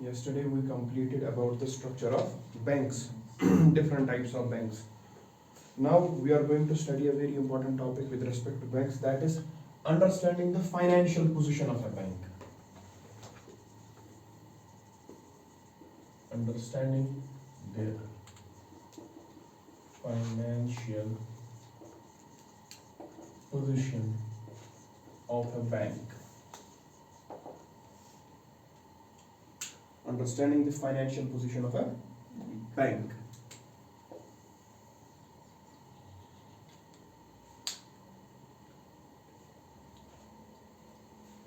Yesterday we completed about the structure of banks, different types of banks. Now we are going to study a very important topic with respect to banks, that is understanding the financial position of a bank. Understanding their financial position of a bank. Understanding the financial position of a bank.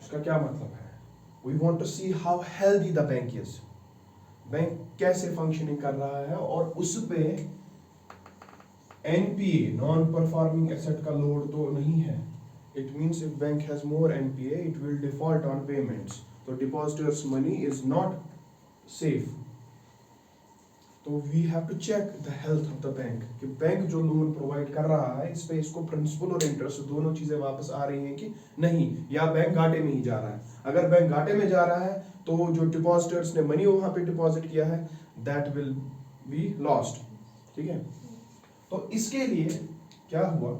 इसका क्या मतलब है? We want to see how healthy the bank is. Bank कैसे functioning कर रहा है और उस पे एनपीए नॉन परफॉर्मिंग एसेट का लोड तो नहीं है. It means if bank has more NPA, it will default on payments. So depositors' money is not safe. तो we have to check the health of the bank कि bank जो loan provide कर रहा है इस पे इसको प्रिंसिपल और इंटरेस्ट दोनों चीजें वापस आ रही हैं कि नहीं, या बैंक घाटे में ही जा रहा है. अगर बैंक घाटे में जा रहा है तो जो डिपॉजिटर्स ने मनी वहां पे डिपॉजिट किया है दैट विल बी लॉस्ट. ठीक है, तो इसके लिए क्या हुआ,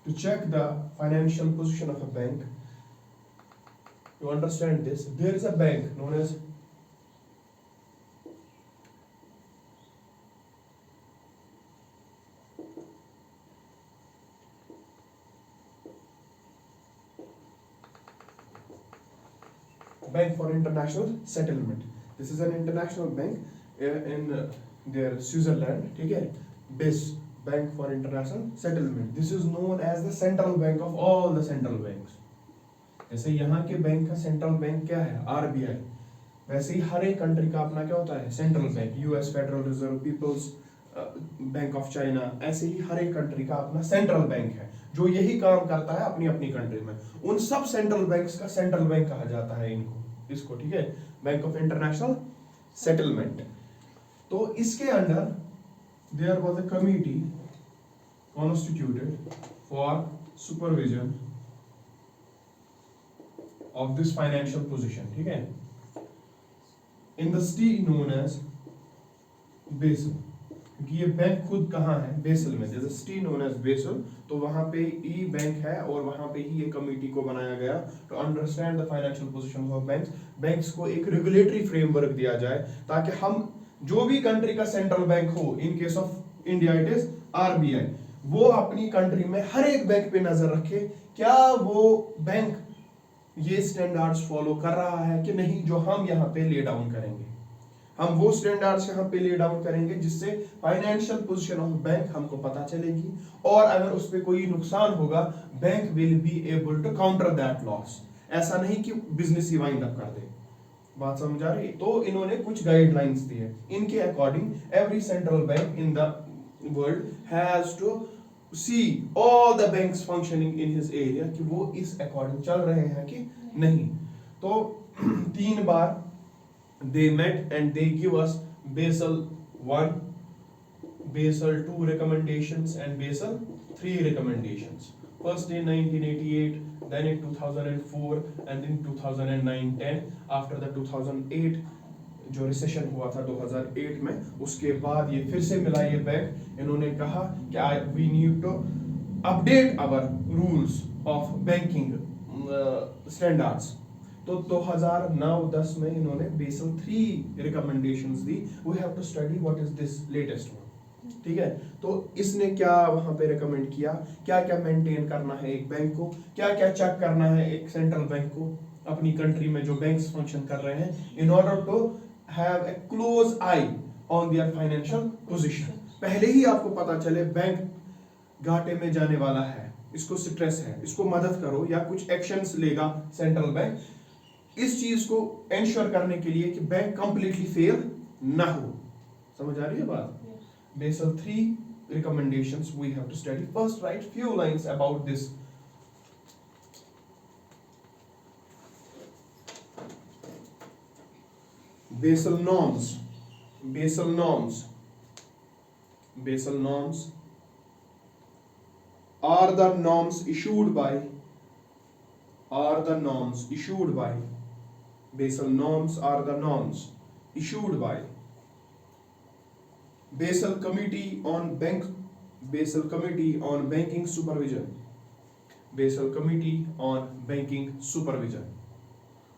to check the financial position of a bank, to understand this, there is a bank known as Bank for International Settlement. This is an international bank in their Switzerland. ठीक है, BIS, Bank for International Settlement. This is known as the central bank of all the central banks. जैसे यहाँ के bank का central bank क्या है, RBI, वैसे ही हर एक कंट्री का अपना क्या होता है, central bank. US federal reserve, people's bank of China, ऐसे ही हर एक कंट्री का अपना सेंट्रल बैंक है जो यही काम करता है अपनी अपनी कंट्री में. उन सब सेंट्रल बैंक्स का सेंट्रल बैंक कहा जाता है इसको. ठीक है, बैंक ऑफ इंटरनेशनल सेटलमेंट. तो इसके under there was a committee constituted for supervision of this financial position. ठीक है, in the city known as Basel, क्योंकि ये बैंक खुद कहाँ है, बेसल में. जैसे सिटी नोन एज बेसल, तो वहां पे ई बैंक है और वहां पे ही ये कमेटी को बनाया गया to understand the financial position of banks. Banks को एक रेगुलेटरी फ्रेमवर्क दिया जाए ताकि हम जो भी कंट्री का सेंट्रल बैंक हो, in case of India it is RBI, वो अपनी कंट्री में हर एक बैंक पे नजर रखे, क्या वो बैंक ये स्टैंडर्ड्स फॉलो कर रहा है कि नहीं जो हम यहाँ पे ले डाउन करेंगे. हम वो स्टैंडर्ड्स यहाँ पे ले डाउन करेंगे जिससे फाइनेंशियल पोजीशन ऑफ बैंक हमको पता चलेगी, और अगर उस पे कोई नुकसान होगा bank will be able to counter that loss. ऐसा नहीं कि बिजनेस ही वाइंड अप कर दे. बात समझ आ रही? तो इन्होंने कुछ गाइडलाइंस दी है. इनके according every central bank in the world has to see all the banks functioning in his area कि वो इस अकॉर्डिंग चल रहे हैं कि नहीं. तो 3 बार they met and they give us Basel 1, Basel 2 recommendations and Basel 3 recommendations. First in 1988, then in 2004 and then 2009-10. After the 2008 जो रिसेशन हुआ था 2008 में, उसके बाद ये फिर से मिला ये बैंक. इन्होंने कहा कि we need to update our rules of banking standards. तो 2009-10 में इन्होंने बेसल 3 रिकमेंडेशंस दी. We have to study what is this latest one. ठीक है, तो इसने क्या वहां पे रिकमेंड किया, क्या क्या मेंटेन करना है एक बैंक को, क्या क्या चेक करना है एक सेंट्रल बैंक को अपनी कंट्री में जो बैंक्स फंक्शन कर रहे हैं, in order to have a close eye on their financial position. पहले ही आपको पता चले बैंक घाटे में जाने वाला है, इसको स्ट्रेस है, इसको मदद करो या कुछ एक्शंस लेगा सेंट्रल बैंक इस चीज को एंश्योर करने के लिए कि बैंक कंप्लीटली फेल ना हो. समझ आ रही है बात? Basel 3 recommendations we have to study. First, write few lines about this. Basel norms. Basel norms. Basel norms are the norms issued by Basel norms are the norms issued by Basel Committee on Banking Supervision. Basel Committee on Banking Supervision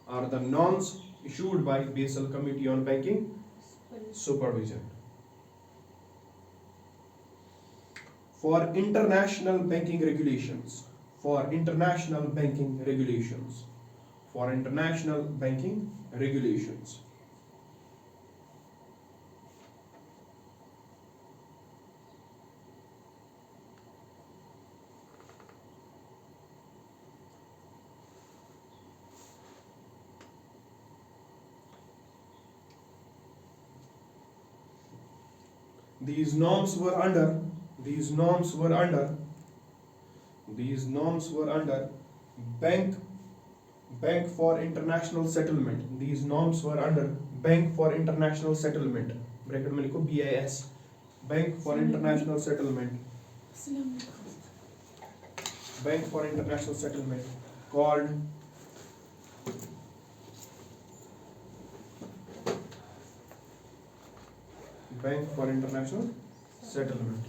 are the norms issued by Basel Committee on Banking Supervision. For international banking regulations. For international banking regulations. For international banking regulations. These norms were under Bank for International Settlement. These norms were under Bank for International Settlement. Bracket में लिखो BIS. Bank for International Settlement. Bank for International Settlement called Bank for International Settlement.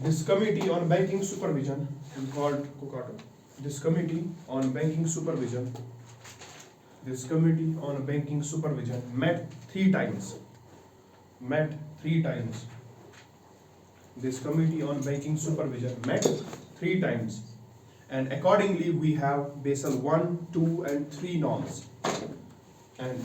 This committee on banking supervision called COCATO. This committee on banking supervision met three times. This committee on banking supervision met 3 times. And accordingly we have Basel 1, 2 and 3 norms. And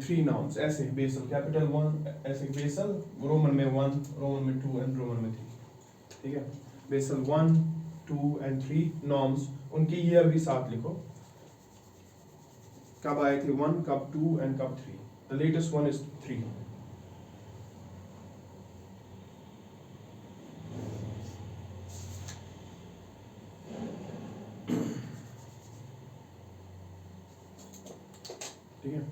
3 norms. ऐसे Basel capital 1, ऐसे Basel Roman में 1, Roman में 2 and Roman में 3. ठीक है? Basel 1, 2 and 3 norms. उनके year भी साथ लिखो. कब आए थे 1, कब 2 and कब 3. The latest one is 3. ठीक है?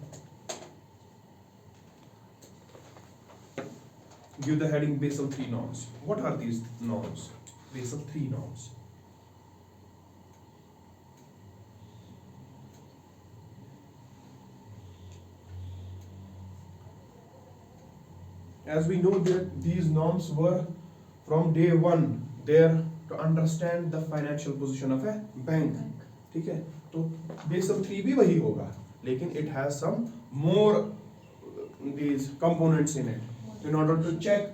Give the heading Basel 3 norms. What are these norms? Basel 3 norms. As we know that these norms were from day one there to understand the financial position of a bank. ठीक है? तो Basel 3 भी वही होगा, लेकिन it has some more these components in it. In order to check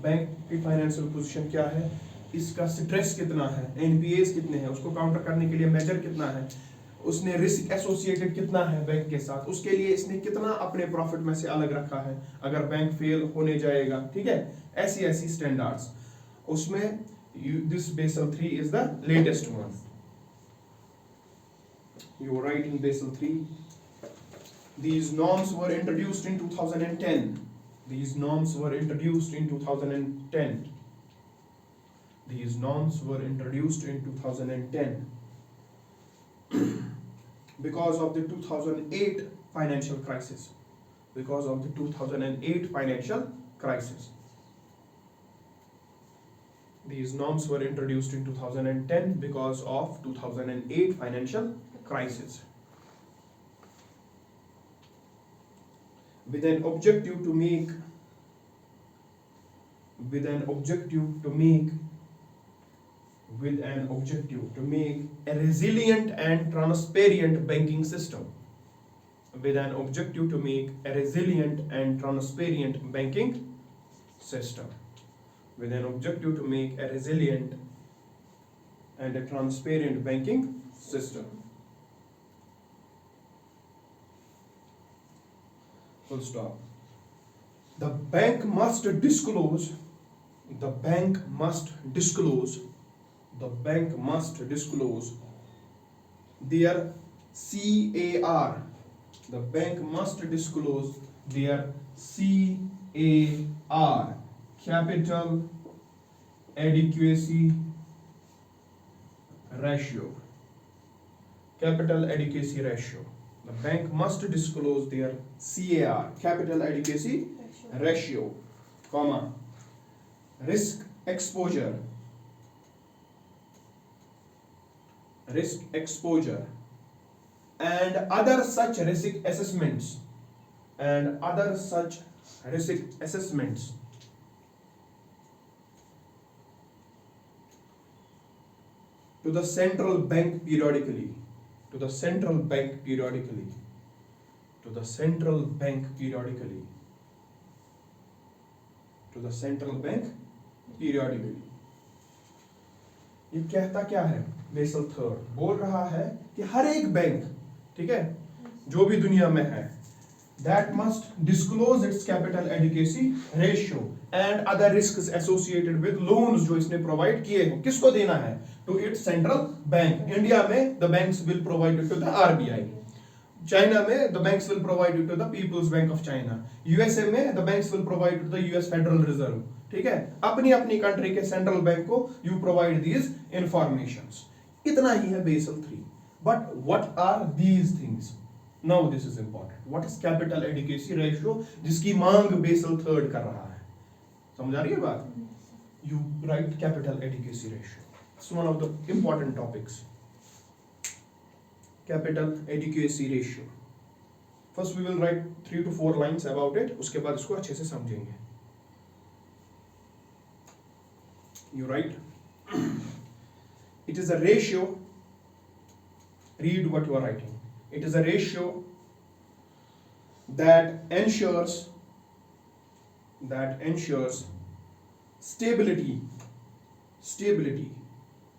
bank की financial position क्या है, इसका स्ट्रेस कितना है, एनपीएस कितने हैं, उसको काउंटर करने के लिए मेजर कितना है, उसने रिस्क एसोसिएटेड कितना है बैंक के साथ, उसके लिए इसने कितना अपने प्रॉफिट में से अलग रखा है अगर बैंक फेल होने जाएगा. ठीक है? ऐसी स्टैंडर्ड्स उसमें this Basel 3 is the latest one. You write in Basel 3. These norms were introduced in 2010. These norms were introduced in 2010. These norms were introduced in 2010 because of the 2008 financial crisis. Because of the 2008 financial crisis. These norms were introduced in 2010 because of 2008 financial crisis. With an objective to make a resilient and transparent banking system. With an objective to make a resilient and transparent banking system. With an objective to make a resilient and a transparent banking system. Full stop. The bank must disclose their CAR. The bank must disclose their CAR, capital adequacy ratio. Capital adequacy ratio. The bank must disclose their CAR, capital adequacy ratio, comma, risk exposure, and other such risk assessments, to the central bank periodically, to the central bank periodically, to the central bank periodically, to the central bank periodically. ये कहता क्या है? Basal third बोल रहा है कि हर एक bank, ठीक है, जो भी दुनिया में है, that must disclose its capital adequacy ratio and other risks associated with loans जो इसने प्रोवाइड किए हो. किसको देना है? To its central bank. India में the banks will provide it to the RBI. China में the banks will provide it to the People's Bank of China. USA में the banks will provide it to the US Federal Reserve. ठीक है, अपनी अपनी country के central bank को you provide these informations. इतना ही है Basel 3. But what are these things? Now this is important. What is capital adequacy ratio, जिसकी मांग बेसल 3 कर रहा है? समझ आ रही है बात? You write capital adequacy ratio. It's one of the important topics. Capital adequacy ratio. First we will write 3 to 4 lines about it, उसके बाद इसको अच्छे से समझेंगे. You write, it is a ratio, read what you are writing. It is a ratio that ensures stability,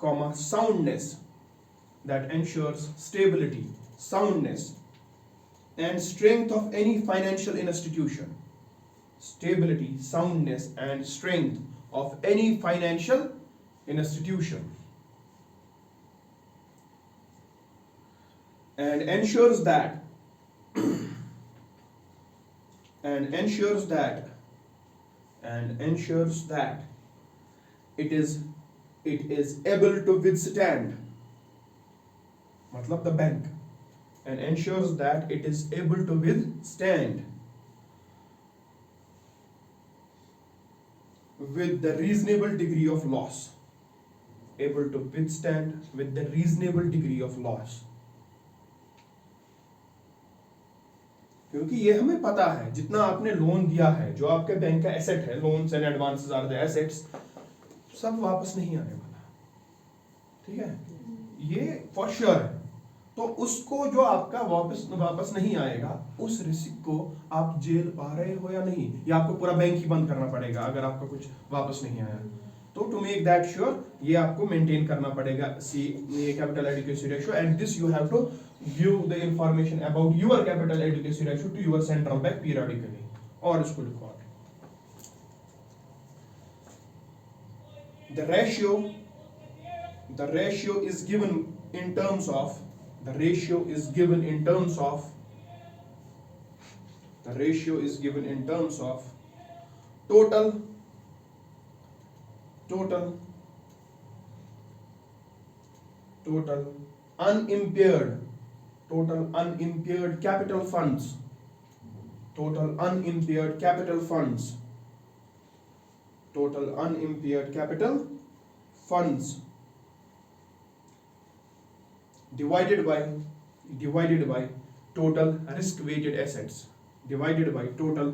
comma, soundness, that ensures stability, soundness and strength of any financial institution. Stability, soundness and strength of any financial institution, and ensures that it is able to withstand, मतलब the bank, and ensures that it is able to withstand with the reasonable degree of loss. Able to withstand with the reasonable degree of loss. क्योंकि ये हमें पता है, जितना आपने loan दिया है, जो आपके बैंक का एसेट है, loans and advances are the assets, सब वापस नहीं आने वाला. ठीक है, ये फॉर श्योर है. तो उसको जो आपका वापस नहीं आएगा, उस रिस्क को आप झेल पा रहे हो या नहीं, या आपको पूरा बैंक ही बंद करना पड़ेगा अगर आपका कुछ वापस नहीं आया. तो टू मेक दैट श्योर, ये आपको मेंटेन करना पड़ेगा capital adequacy ratio, and this you have to give the information about your capital adequacy ratio to your central bank periodically. और इसको लिखो आगे. The ratio is given in terms of total unimpaired capital funds, divided by total risk weighted assets, divided by total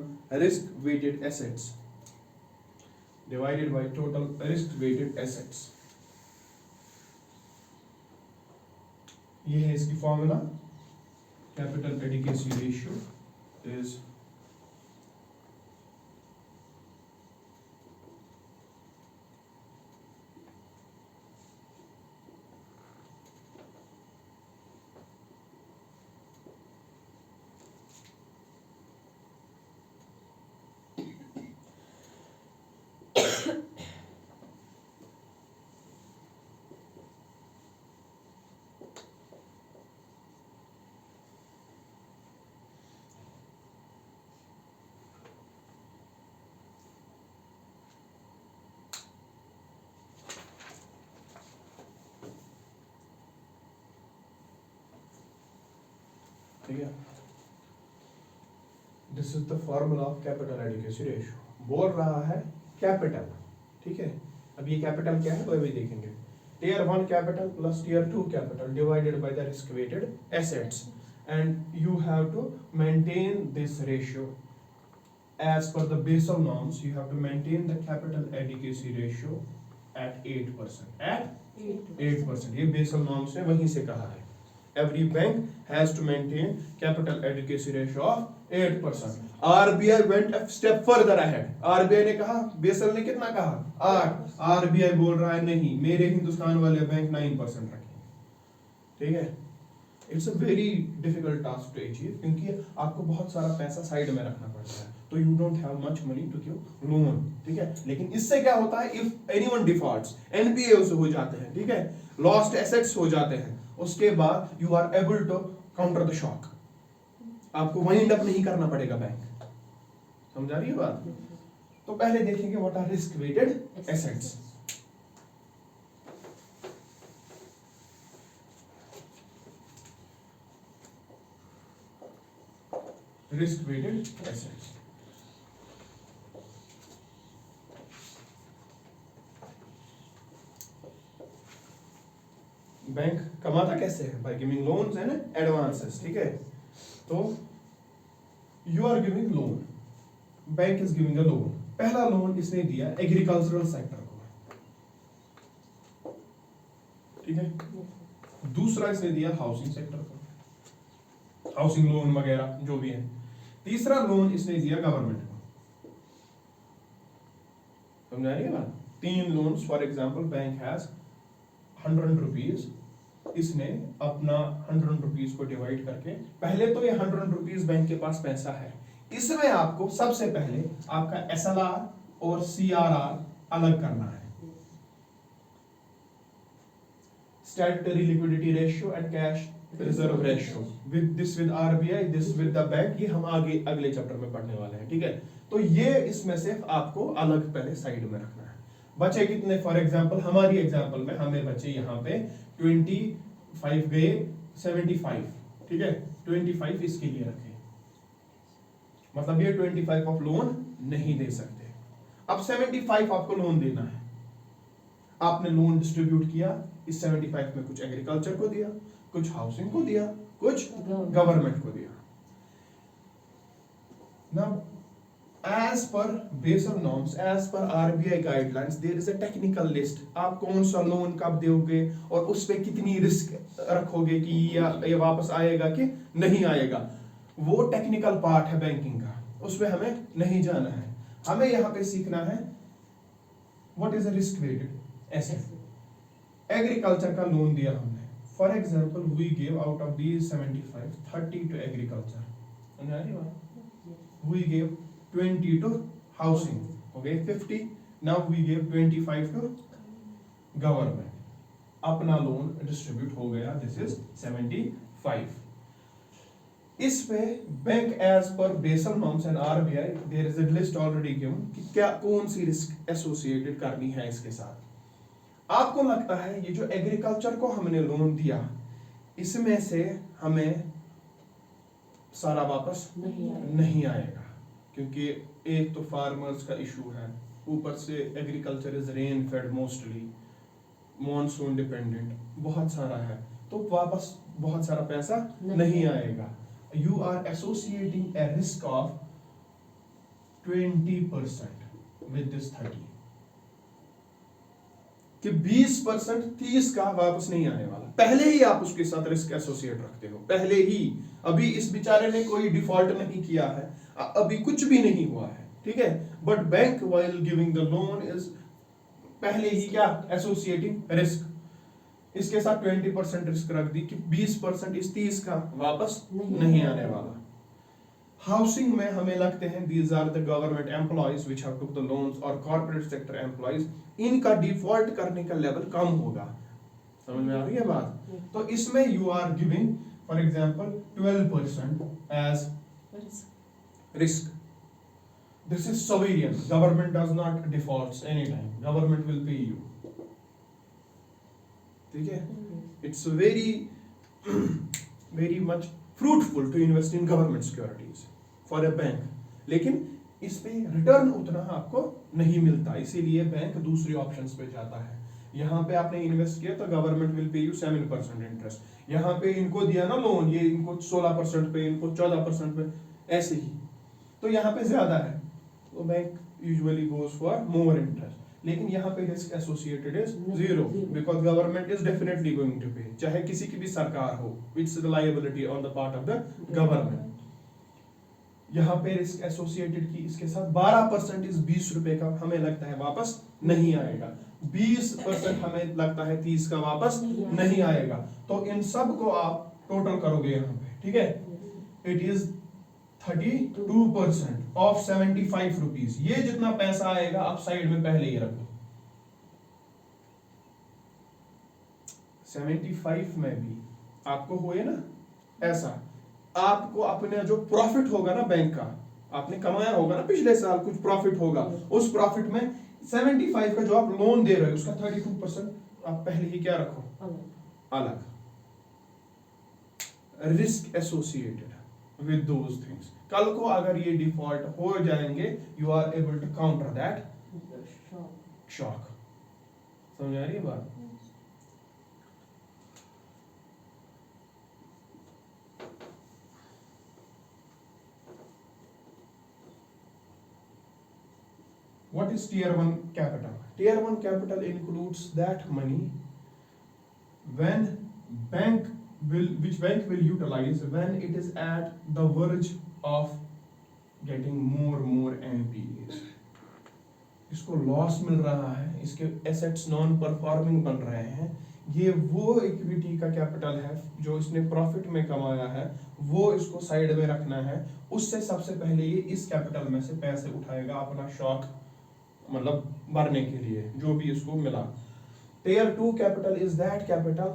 risk weighted assets. ये है इसकी formula. Capital adequacy ratio is ठीक है, this is the formula of capital adequacy ratio. बोल रहा है capital, ठीक है, अब ये कैपिटल क्या है वो भी देखेंगे। Tier 1 capital plus tier 2 capital divided by the risk weighted assets, and you have to maintain this ratio as per the Basel norms. You have to maintain the capital adequacy ratio at 8%. At 8%. ये Basel norms ने वहीं से कहा है। Every bank has to maintain capital adequacy ratio of 8%. RBI went a step further ahead. RBI ने कहा, Basel ने कितना कहा? 8. RBI बोल रहा है नहीं, मेरे हिंदुस्तान वाले बैंक 9% रखेंगे। ठीक है, it's a very difficult task to achieve, क्योंकि आपको बहुत सारा पैसा साइड में रखना पड़ता है, तो you don't have much money to give loan. ठीक है, लेकिन इससे क्या होता है, इफ एनीवन डिफॉल्ट्स, एनपीए हो जाते हैं, ठीक है, लॉस्ट एसेट्स हो जाते हैं, उसके बाद you are able to counter the shock, आपको वाइंड अप नहीं करना पड़ेगा बैंक। समझा रही है बात? तो पहले देखेंगे what are risk weighted assets. Risk weighted assets, bank कमाता कैसे है? By giving loans and advances. ठीक है, तो you are giving loan, bank is giving a loan. पहला लोन इसने दिया एग्रीकल्चरल सेक्टर को, ठीक है, दूसरा इसने दिया हाउसिंग सेक्टर को, हाउसिंग लोन वगैरह जो भी है। तीसरा लोन इसने दिया गवर्नमेंट को। समझा रही है बात? 3 loans, for example bank has 100 rupees, इसने अपना 100 रुपीज को डिवाइड करके, पहले तो ये 100 रुपीज बैंक के पास पैसा है, इसमें आपको सबसे पहले आपका एसएलआर और सीआरआर अलग करना है, statutory liquidity ratio and cash reserve ratio, with RBI, this with the bank, ये हम आगे अगले चैप्टर में पढ़ने वाले हैं। ठीक है, तो ये इसमें से आपको अलग पहले साइड में रखना है। बचे कितने? फॉर एग्जांपल हमारी एग्जांपल में हमें बचे यहाँ पे 25 गए 75, ठीक है, 25 इसके लिए रखे, मतलब ये 25 ऑफ लोन नहीं दे सकते। अब 75 आपको लोन देना है, आपने लोन डिस्ट्रीब्यूट किया, इस 75 में कुछ एग्रीकल्चर को दिया, कुछ हाउसिंग को दिया, कुछ गवर्नमेंट को दिया। Now as per Basel norms, as per RBI guidelines, there is a technical list, आप कौन सा लोन कब दोगे और उस पे कितनी रिस्क रखोगे कि ये वापस आएगा कि नहीं आएगा, वो टेक्निकल पार्ट है बैंकिंग का, उसमें हमें नहीं जाना है। हमें यहाँ पे सीखना है what is a risk weighted asset. Agriculture का लोन दिया हमने, for example we give out of these 75 30 to agriculture, we give 20 to housing, okay, 50, now we give 25 to government, अपना लोन डिस्ट्रीब्यूट हो गया, दिस इज 75। इस पे bank as per Basel norms and RBI there is a list already given कि क्या कौन सी risk associated करनी है इसके साथ। आपको लगता है ये जो एग्रीकल्चर को हमने लोन दिया, इसमें से हमें सारा वापस नहीं आएगा, क्योंकि एक तो फार्मर्स का इशू है, ऊपर से agriculture is rain fade mostly, monsoon dependent, बहुत सारा है, तो वापस बहुत सारा पैसा नहीं आएगा। You are associating a risk of 20% with this 30, कि 20% 30 का वापस नहीं आने वाला, पहले ही आप उसके साथ रिस्क एसोसिएट रखते हो, पहले ही। अभी इस बेचारे ने कोई डिफॉल्ट नहीं किया है, अभी कुछ भी नहीं हुआ है, ठीक है, but bank while giving the loan is पहले ही क्या एसोसिएटिंग रिस्क, इसके साथ 20% रिस्क रख दी कि 20% इस 30 का वापस नहीं आने वाला। हाउसिंग में हमें लगते हैं these are the government employees which have took the loans, और कॉर्पोरेट सेक्टर एम्प्लॉइज, इनका डिफॉल्ट करने का लेवल कम होगा। समझ में आ रही है बात? तो इसमें you are giving for example 12% as risk. This is sovereign, government does not defaults anytime, government will pay you, ठीक है, it's very very much fruitful to invest in government securities for a bank, लेकिन इस पे return उतना आपको नहीं मिलता, इसीलिए बैंक दूसरी ऑप्शंस पे जाता है। यहाँ पे आपने इन्वेस्ट किया तो government will pay you 7% interest, यहाँ पे इनको दिया ना लोन, ये इनको 16% पे, इनको 14% पे, ऐसे ही, तो यहाँ पे ज्यादा है, तो bank usually goes for more interest. लेकिन यहाँ पे risk associated is zero, because government is definitely going to pay, चाहे किसी की भी सरकार हो, it's the liability on the part of the government. यहाँ पे रिस्क एसोसिएटेड की इसके साथ 12% इस 20 रुपए का हमें लगता है वापस नहीं आएगा, 20% हमें लगता है 30 का वापस नहीं आएगा, तो इन सब को आप टोटल करोगे यहाँ पे, ठीक है, इट इज 32% ऑफ 75 रुपीज। ये जितना पैसा आएगा आप साइड में पहले ही रखो। 75 में भी आपको हुए ना ऐसा, आपको अपने जो प्रॉफिट होगा ना बैंक का, आपने कमाया होगा ना पिछले साल, कुछ प्रॉफिट होगा, उस प्रॉफिट में 75 का जो आप लोन दे रहे हो उसका 32% आप पहले ही क्या रखो अलग, risk associated with those things. कल को अगर ये डिफॉल्ट हो जाएंगे, you are able to counter that shock. समझ आ रही है बात? What is tier 1 capital? Tier 1 capital includes that money when which bank will utilize when it is at the verge of getting more NPAs. इसको loss मिल रहा है, इसके assets non performing बन रहे हैं, ये वो इक्विटी का कैपिटल है जो इसने प्रॉफिट में कमाया है, वो इसको साइड में रखना है। उससे सबसे पहले ये इस कैपिटल में से पैसे उठाएगा अपना शौक मतलब भरने के लिए, जो भी इसको मिला। Tier 2 capital is that capital,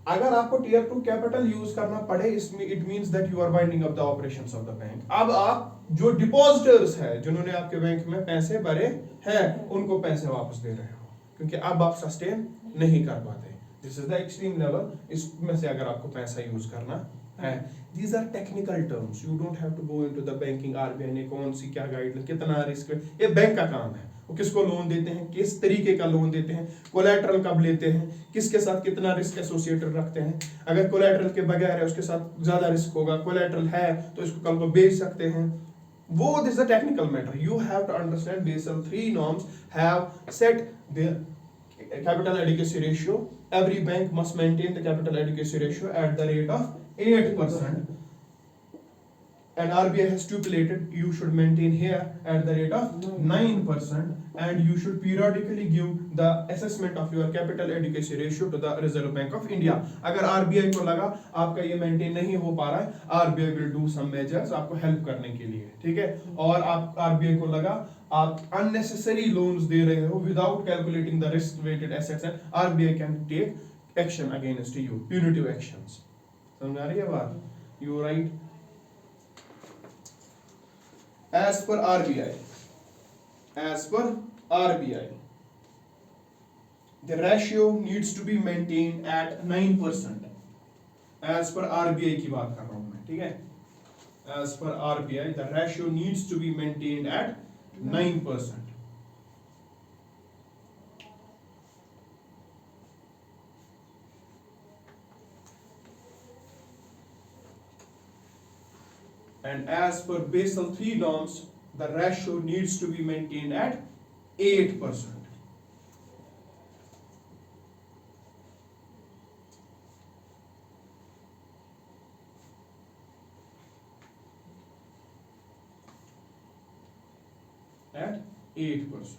अगर आपको टियर 2 कैपिटल यूज करना पड़े इसमें it means that you are winding up the operations of the bank. अब आप जो डिपॉजिटर्स है जिन्होंने आपके बैंक में पैसे भरे हैं उनको पैसे वापस दे रहे हो, क्योंकि अब आप सस्टेन नहीं कर पाते। This is the extreme level, इसमें से अगर आपको पैसा यूज करना है। These are technical terms. You don't have to go into the banking, RBI ने कौन सी क्या गाइडलाइन, कितना रिस्क, ये बैंक का काम है, वो किसको लोन देते हैं, किस तरीके का लोन देते हैं, कोलैटरल कब लेते हैं, किसके साथ कितना रिस्क एसोसिएटेड रखते हैं। अगर कोलैटरल के बगैर है उसके साथ ज्यादा रिस्क होगा, कोलैटरल है तो इसको कल को बेच सकते हैं, वो this is a technical matter. You have to understand Basel 3 norms have set the capital adequacy ratio. Every bank must maintain the capital adequacy ratio at the rate of 8%, and RBI has stipulated you should maintain here at the rate of 9%, and you should periodically give the assessment of your capital adequacy ratio to the Reserve Bank of India. अगर RBI को लगा आपका ये maintain नहीं हो पा रहा है, RBI will do some measures आपको हेल्प करने के लिए, ठीक है। और आप RBI को लगा आप unnecessary loans दे रहे हो without calculating the risk weighted assets, and RBI can take action against you, punitive actions. समझ आ रही है बात? You right? As per RBI, the ratio needs to be maintained at 9%. As per RBI की बात कर रहा हूं मैं, ठीक है? As per RBI, the ratio needs to be maintained at 9%. And as per Basel III norms, the ratio needs to be maintained at 8%. At 8%.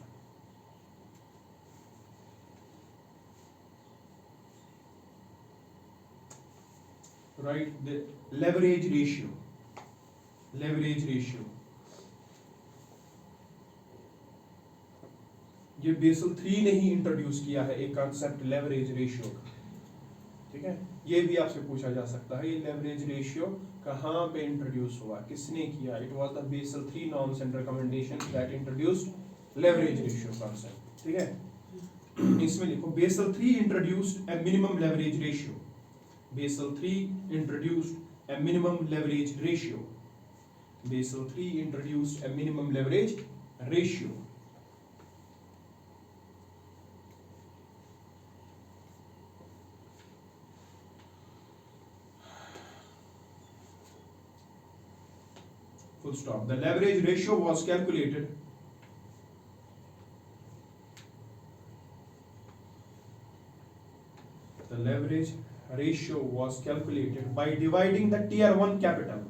Right, the leverage ratio. ये basal 3 ने ही इंट्रोड्यूस किया है एक कॉन्सेप्ट लेवरेज रेशियो का, ठीक है। ये भी आपसे पूछा जा सकता है ये लेवरेज रेशियो कहाँ पे इंट्रोड्यूस हुआ, किसने किया। It was the Basel 3 norms and recommendations that introduced leverage ratio concept, ठीक है। इसमें लिखो Basel 3 introduced a minimum leverage ratio Basel III introduced a minimum leverage ratio. Basel III introduced a minimum leverage ratio. Full stop. The leverage ratio was calculated by dividing the tier 1 capital.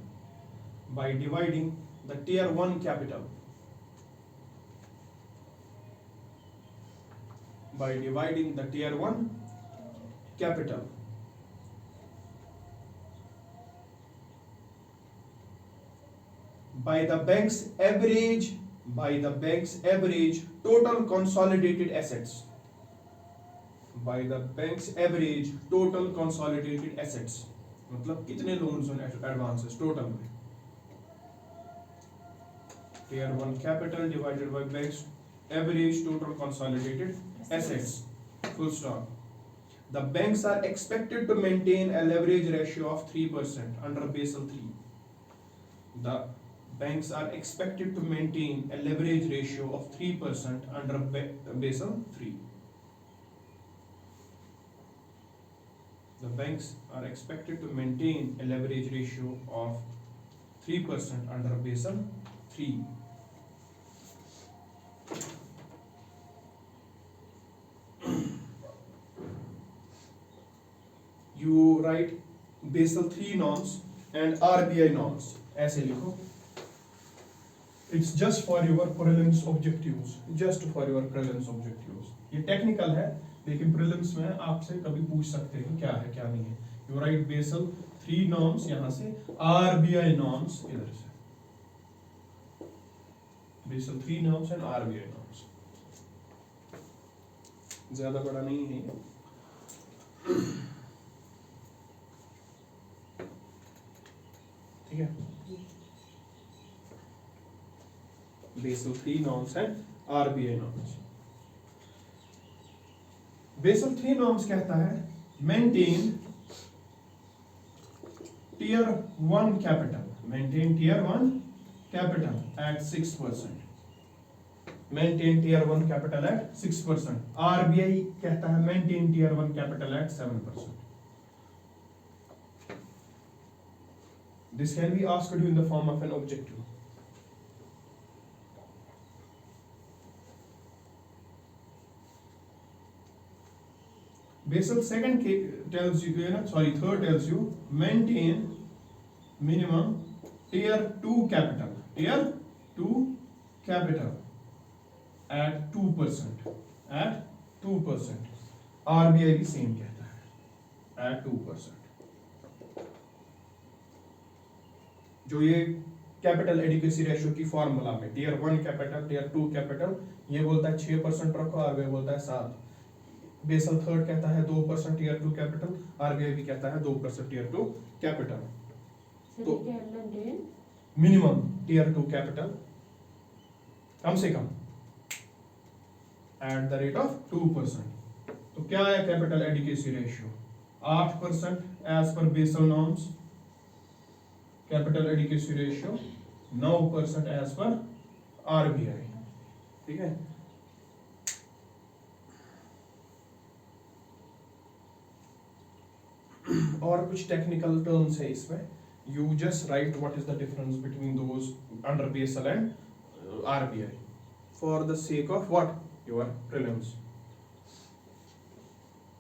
By dividing the tier 1 capital. By dividing the tier 1 capital. By the bank's average total consolidated assets. By the bank's average total consolidated assets. मतलब कितने loans और advances total में. Tier 1 capital divided by bank's average total consolidated assets. Full stop. The banks are expected to maintain a leverage ratio of 3% under Basel III. The banks are expected to maintain a leverage ratio of 3% under Basel III. The banks are expected to maintain a leverage ratio of 3% under Basel III. You write Basel III norms and RBI norms. ऐसे लिखो. It's just for your prelims objectives. Just for your prelims objectives. ये technical है, लेकिन prelims में आपसे कभी पूछ सकते हैं क्या है क्या नहीं है. You write Basel III norms यहाँ से, RBI norms इधर से. Basel III norms and RBI norms. ज़्यादा बड़ा नहीं है. ठीक है. Basel III norms and RBI norms. Basel III norms कहता है maintain tier 1 capital. Maintain tier 1 capital at 6%. Maintain tier 1 capital at 6%. RBI कहता है maintain tier 1 capital at 7%. This can be asked you in the form of an objective. Basel second tells you, third tells you maintain minimum tier 2 capital. Tier 2 capital at 2%. At 2%. RBI भी same कहता है at 2%. जो ये capital adequacy ratio की formula में tier 1 capital tier 2 capital ये बोलता है 6% रखो, आरबीआई बोलता है 7. बेसल थर्ड कहता है 2% टियर 2 कैपिटल, आरबीआई भी कहता है 2% टियर 2 कैपिटल. तो मिनिमम टियर 2 कैपिटल कम से कम एट द रेट ऑफ 2%. तो क्या है capital adequacy ratio? 8% as per Basel norms. Capital adequacy ratio 9% as per RBI. ठीक है. और कुछ टेक्निकल टर्म्स है इसमें. You just write what is the difference between those under Basel and RBI for the sake of what your prelims.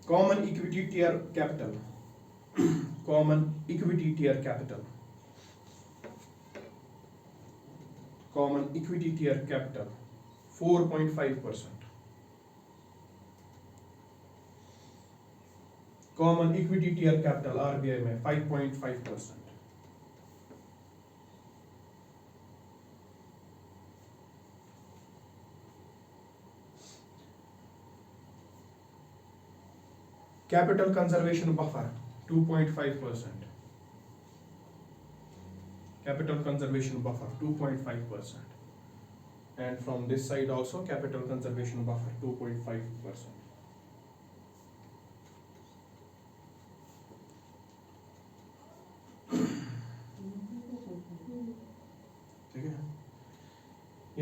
Common equity tier capital. Common equity tier capital. Common equity tier capital 4.5%. Common equity tier capital RBI में 5.5%. Capital conservation buffer 2.5%. Capital conservation buffer 2.5%. And from this side also capital conservation buffer 2.5%.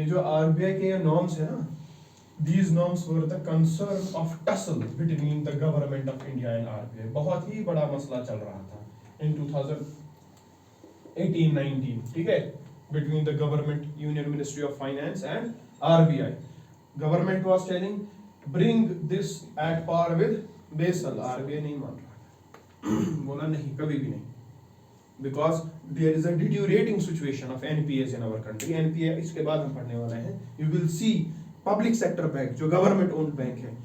ये जो RBI के norms है ना, these norms were the concern of tussle between the government of India and RBI. बहुत ही बड़ा मसला चल रहा था in 2018-19, ठीक है, between the government, Union Ministry of Finance and RBI. Government was telling bring this at par with Basel. RBI नहीं मान रहा, बोला नहीं, कभी भी नहीं, because there is a deteriorating situation of NPAs in our country. NPA इसके बाद हम पढ़ने वाले हैं. You will see public sector bank जो government owned bank है,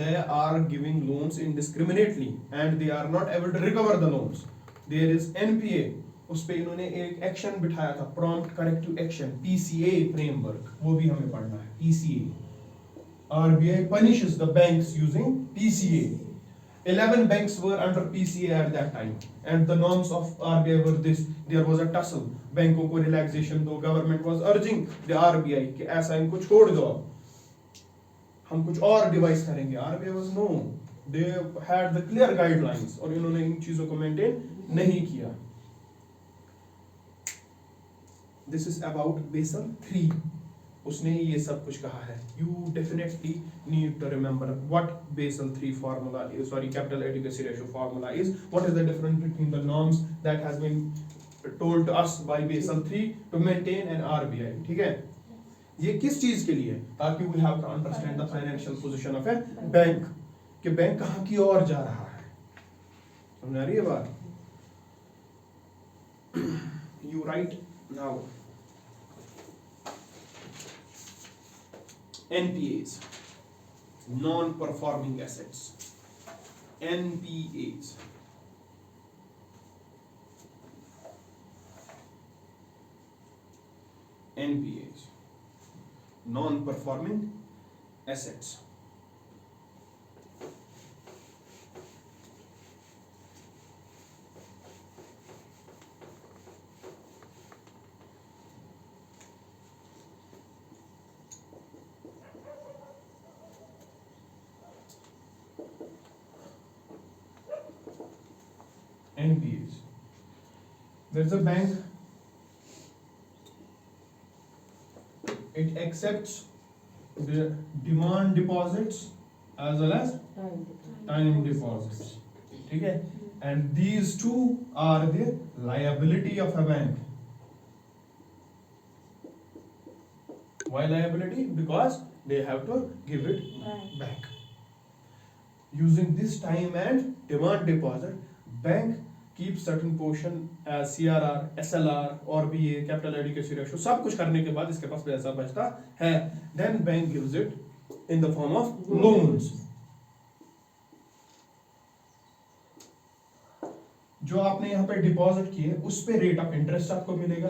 they are giving loans indiscriminately and they are not able to recover the loans. There is NPA, उस पे इन्होंने एक एक्शन बिठाया था, prompt corrective action, PCA framework, वो भी हमें पढ़ना है. PCA, RBI punishes the banks using PCA. 11 banks were under PCA at that time and the norms of RBI were this. There was a tussle, बैंकों को relaxation दो, government was urging the RBI कि ऐसा इनको छोड़ दो, हम कुछ और डिवाइस करेंगे. RBI was no, they had the clear guidelines और इन्होंने इन चीजों को मेंटेन नहीं किया. This is about Basel III. उसने ये सब कुछ कहा है. You definitely need to remember what Basel III formula is, sorry, capital adequacy ratio formula is. What is the difference between the norms that has been told to us by Basel III to maintain an RBI, ठीक है. ये किस चीज के लिए, ताकि we have to understand the financial position of a bank, कि bank कहाँ की ओर जा रहा है. समझ आ रही है बात? You write now NPAs, non-performing assets. NPAs. NPAs, non-performing assets. NPAs. There's a bank, it accepts the demand deposits as well as time deposits, ठीक है, and these two are the liability of a bank. Why liability? Because they have to give it back. Using this time and demand deposit, bank keep certain portion as CRR, SLR और भी ये capital adequacy ratio सब कुछ करने के बाद इसके पास पैसा बचता है. Then bank gives it in the form of loans. जो आपने यहाँ पे डिपॉजिट किए उस पे रेट ऑफ इंटरेस्ट आपको मिलेगा,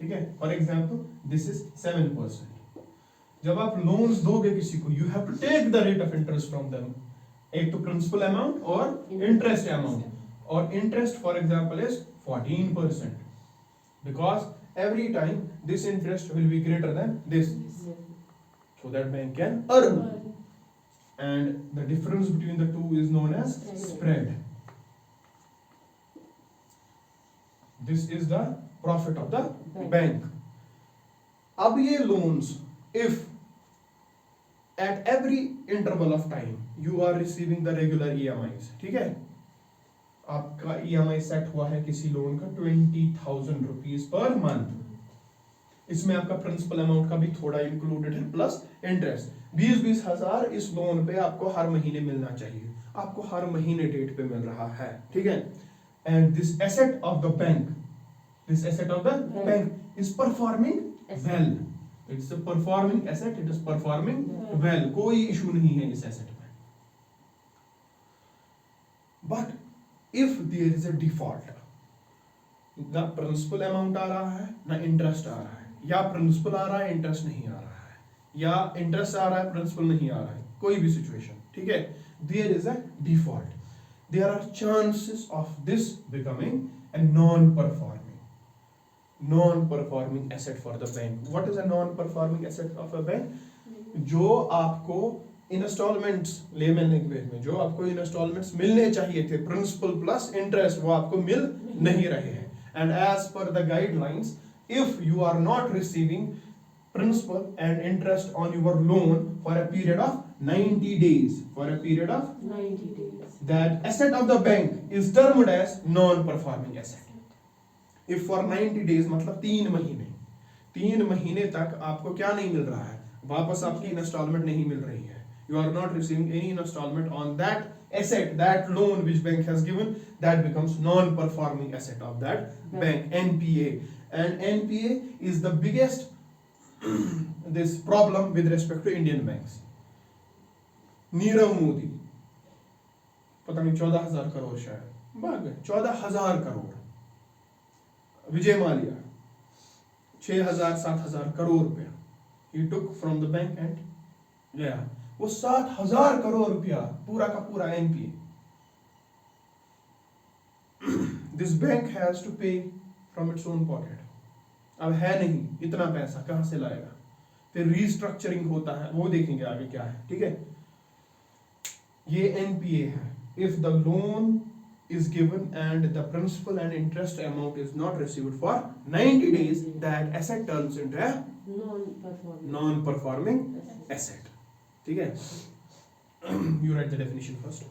ठीक है. For example this is 7%. जब आप लोन्स दोगे किसी को, you have to take the rate of interest from them. एक तो प्रिंसिपल अमाउंट और इंटरेस्ट अमाउंट, और interest for example is 14%, because every time this interest will be greater than this, so that bank can earn, and the difference between the two is known as spread. This is the profit of the bank. अब ये loans, if at every interval of time you are receiving the regular EMIs, ठीक है, आपका EMI set हुआ है किसी loan का 20,000 rupees per month, इसमें आपका प्रिंसिपल अमाउंट का भी थोड़ा इंक्लूडेड है प्लस इंटरेस्ट. 20-20 हजार इस लोन पे आपको हर महीने मिलना चाहिए, आपको हर महीने डेट पे मिल रहा है, ठीक है. And this asset of the bank, this asset of the bank is performing well. It's a performing asset, it is performing well, कोई इशू नहीं है इस एसेट में. But if there is a default, ना प्रिंसिपल अमाउंट आ रहा है ना इंटरेस्ट आ रहा है, या प्रिंसिपल आ रहा है इंटरेस्ट नहीं आ रहा है, या इंटरेस्ट आ रहा है प्रिंसिपल नहीं आ रहा है, कोई भी सिचुएशन, ठीक है, there is a default, there are chances of this becoming a non performing asset for the bank. What is a non performing asset of a bank? जो आपको इंस्टॉलमेंट्स, लेमन लैंग्वेज में जो आपको इंस्टॉलमेंट्स मिलने चाहिए थे, प्रिंसिपल प्लस इंटरेस्ट, वो आपको मिल नहीं रहे हैं. And as per the guidelines, if you are not receiving principal and interest on your loan for a period of 90 days. For a period of 90 days. that asset of the bank is termed as non-performing asset. If for 90 days मतलब 3 महीने तक आपको क्या नहीं मिल रहा है, वापस आपकी इंस्टॉलमेंट नहीं मिल रही है, you are not receiving any installment on that asset, that loan which bank has given, that becomes non-performing asset of that bank, NPA. And NPA is the biggest this problem with respect to Indian banks. Nirav Modi पता नहीं 14,000 करोड़ शायद भाग गए, 14,000 करोड़. विजय माल्या 6,000-7,000 करोड़ रुपया he took from the bank and गया. वो 7,000 करोड़ रुपया पूरा का पूरा NPA. This bank has to pay from its own pocket. अब है नहीं इतना पैसा, कहां से लाएगा? फिर रीस्ट्रक्चरिंग होता है, वो देखेंगे आगे क्या है. ठीक है, ये NPA है. If the loan is given and the principal and interest amount is not received for 90 days, that asset turns into a non-performing asset. ठीक है, you write the definition first.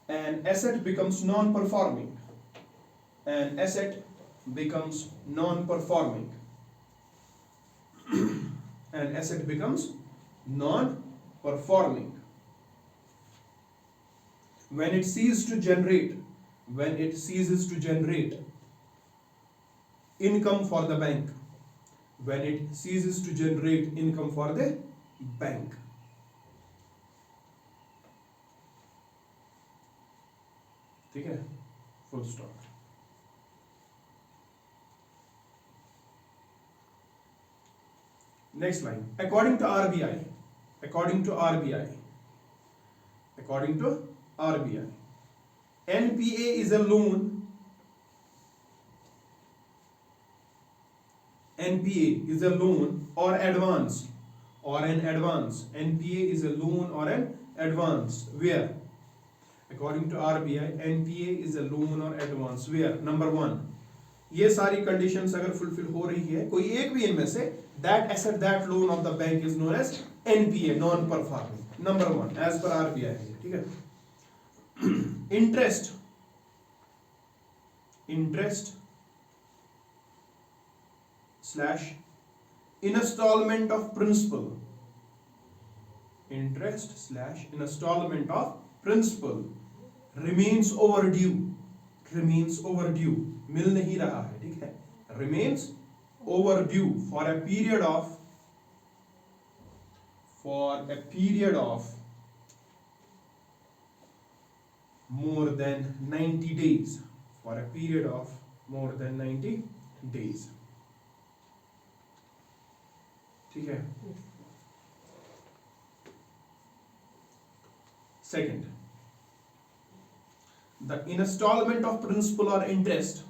An asset becomes non-performing. An asset becomes non-performing. An asset becomes non-performing when it ceases to generate income for the bank. When it ceases to generate income for the bank. ठीक है, full stop. Next line. According to RBI, NPA is a loan. NPA is a loan or advance or an advance. NPA is a loan or an advance. Where? According to RBI, NPA is a loan or advance. Where? Number 1. ये सारी conditions अगर fulfill हो रही है, कोई एक भी इनमें से, that asset, that loan of the bank is known as NPA, non-performing. Number 1, as per RBI है, ठीक है. Interest slash installment of principal. Interest slash installment of principal remains overdue. मिल नहीं रहा है, ठीक है. Remains overdue for a period of more than 90 days. For a period of more than 90 days. ठीक है. Second, the installment of principal or interest.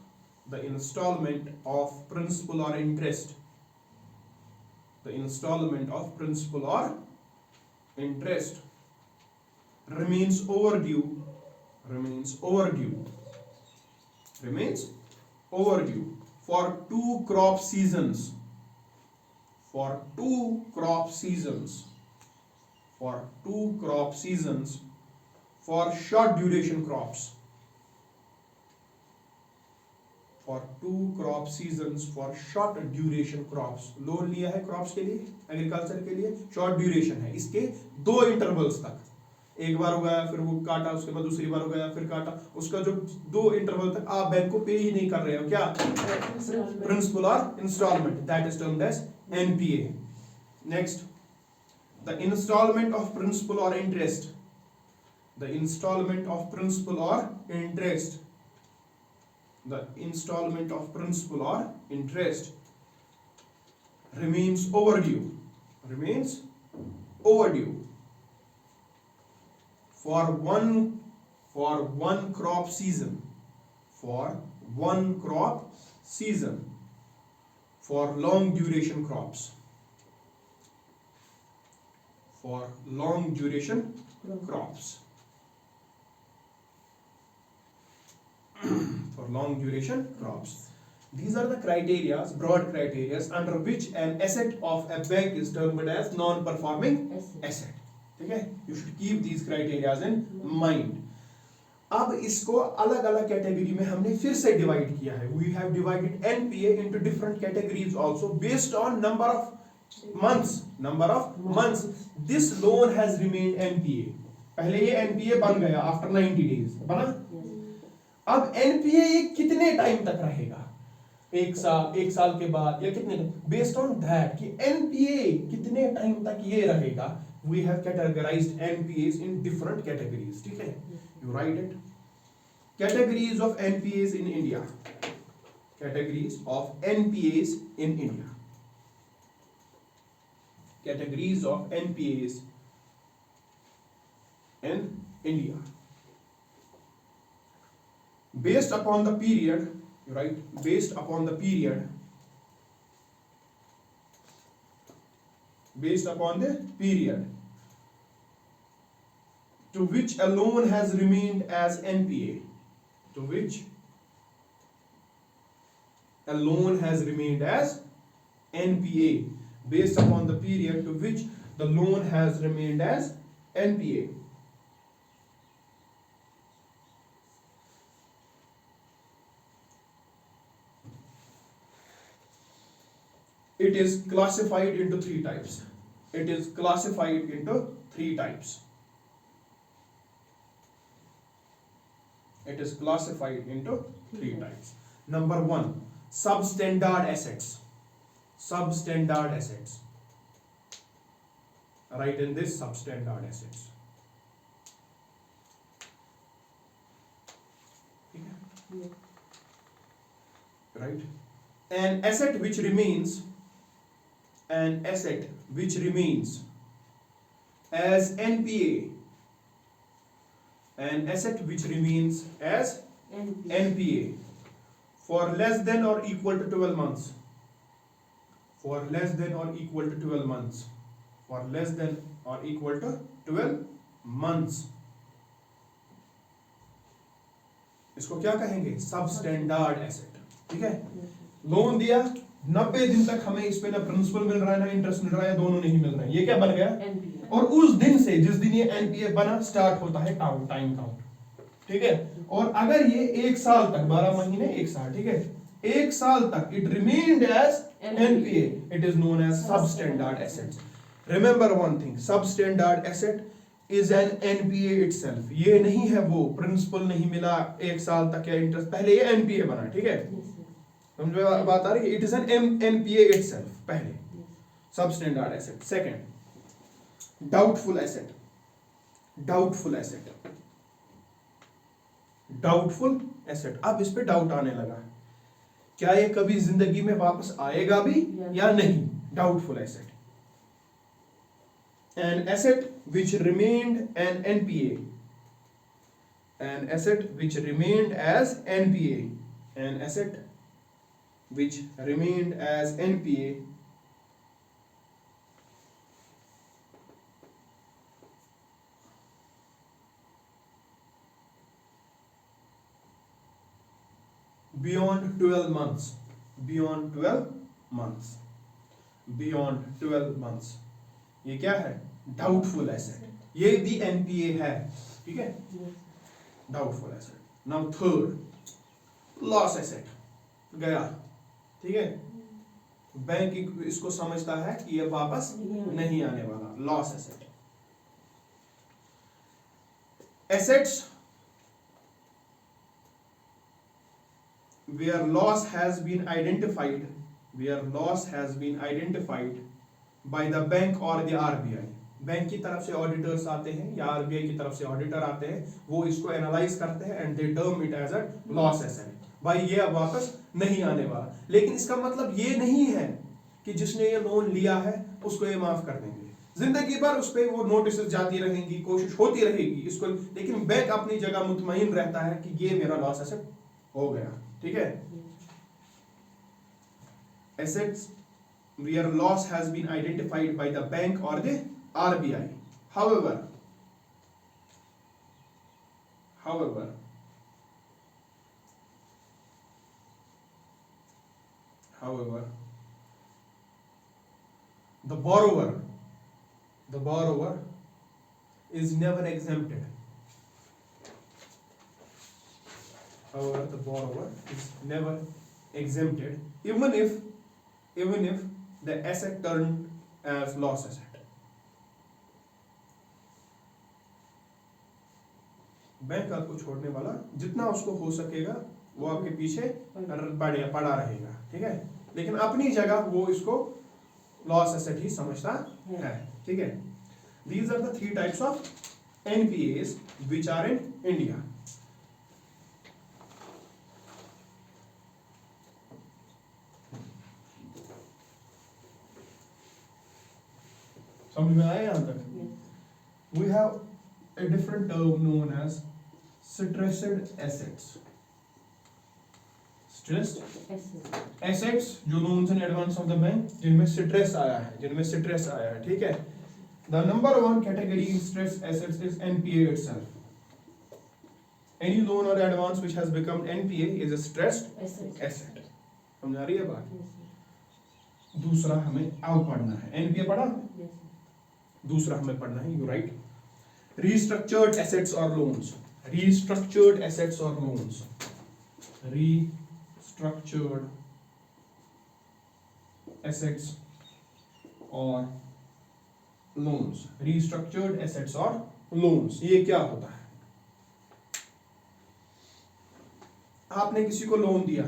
The installment of principal or interest. The installment of principal or interest remains overdue for 2 crop seasons. For 2 crop seasons. For short duration crops. For 2 crop seasons for short duration crops. Loan लिया है crops के लिए, agriculture के लिए, short duration है, इसके 2 intervals तक. एक बार उगाया, फिर वो काटा, उसके बाद दूसरी बार उगाया, फिर काटा, उसका जो 2 इंटरवल तक आप बैंक को पे ही नहीं कर रहे हो, क्या? प्रिंसिपल और installment, that is termed as NPA. Next, the installment of principal or interest. The installment of principal or interest. The installment of principal or interest remains overdue for one crop season. For long duration crops. for long duration crops. These are the criteria, broad criteria under which an asset of a bank is termed as non-performing asset. ठीक है, you should keep these criteria in mind. अब इसको अलग अलग category में हमने फिर से डिवाइड किया है. We have divided NPA into different categories also based on number of months. Number of months. This loan has remained NPA. पहले ये NPA बन गया after 90 days. बना? अब NPA ये कितने टाइम तक रहेगा? एक साल के बाद या कितने? बेस्ड ऑन दैट कि NPA कितने टाइम तक ये रहेगा. We have categorized NPAs in different categories. ठीक है? You write it. Categories of NPAs in India. Categories of NPAs in India. Categories of NPAs in India. Based upon the period, you write based upon the period. Based upon the period to which a loan has remained as NPA. To which a loan has remained as NPA. Based upon the period to which the loan has remained as NPA. It is classified into three types. It is classified into three types. It is classified into three types. Number one, substandard assets. Substandard assets. Write in this substandard assets. Right? An asset which remains as NPA. An asset which remains as NPA for less than or equal to 12 months. For less than or equal to 12 months. For less than or equal to 12 months. इसको क्या कहेंगे? Substandard asset. ठीक है, loan दिया, 90 दिन तक हमें इस पे ना प्रिंसिपल मिल रहा है ना इंटरेस्ट मिल रहा है, दोनों नहीं मिल रहे हैं, ये क्या बन गया? NPA. और उस दिन से जिस दिन ये NPA बना स्टार्ट होता है टाइम काउंट. ठीक है, और अगर ये एक साल तक, 12 महीने 1 साल, ठीक है, 1 साल तक it remained as NPA, it is known as substandard asset. Remember one thing, substandard asset is an NPA itself. ये नहीं है वो प्रिंसिपल नहीं मिला 1 साल तक या इंटरेस्ट, पहले ये NPA बना. ठीक है, समझ में बात आ रही है? It is an NPA itself पहले, substandard asset. Second, doubtful asset. Doubtful asset. Doubtful asset. अब इस पे डाउट आने लगा, क्या ये कभी जिंदगी में वापस आएगा भी या नहीं? Doubtful asset. An asset which remained an NPA. An asset which remained as NPA. An asset which remained as NPA beyond 12 months. Beyond 12 months. Beyond 12 months. ये क्या है? Doubtful asset. ये भी NPA है. ठीक है, doubtful asset. Now third, loss asset. गया, ठीक है, बैंक इसको समझता है कि ये वापस नहीं आने वाला. Loss asset. Assets where loss has been identified, where loss has been identified by the bank or the RBI. Bank की तरफ से ऑडिटर्स आते हैं या RBI की तरफ से ऑडिटर आते हैं, वो इसको एनालाइज करते हैं and they term it as a loss asset. भाई ये अब वापस नहीं आने वाला. लेकिन इसका मतलब ये नहीं है कि जिसने ये लोन लिया है उसको ये माफ कर देंगे. जिंदगी भर उस पर वो नोटिस जाती रहेंगी, कोशिश होती रहेगी इसको, लेकिन बैंक अपनी जगह मुतमईन रहता है कि ये मेरा लॉस एसेट हो गया. ठीक है, assets where loss has been identified by the bank or the RBI. However, however the borrower is never exempted. However, the borrower is never exempted, even if the asset turned as loss asset. Bank आपको छोड़ने वाला जितना उसको हो सकेगा वो आपके पीछे पड़ा रहेगा, ठीक है, लेकिन अपनी जगह वो इसको लॉस एसेट ही समझता है, ठीक है. These are the three types of NPAs which are in India. समझ में आया यहाँ तक? We have a different term known as stressed assets. Stressed assets जो loans and advance of the bank जिनमें stress आया है, ठीक है. The number one category in stressed assets is NPA itself. Any loan or advance which has become NPA is a stressed asset. समझ आ रही है बात? दूसरा हमें अब पढ़ना है. NPA पढ़ा? दूसरा हमें पढ़ना है, you right? Restructured assets or loans. Restructured assets or loans. Restructured assets or loans. Restructured assets or loans. ये क्या होता है? आपने किसी को लोन दिया,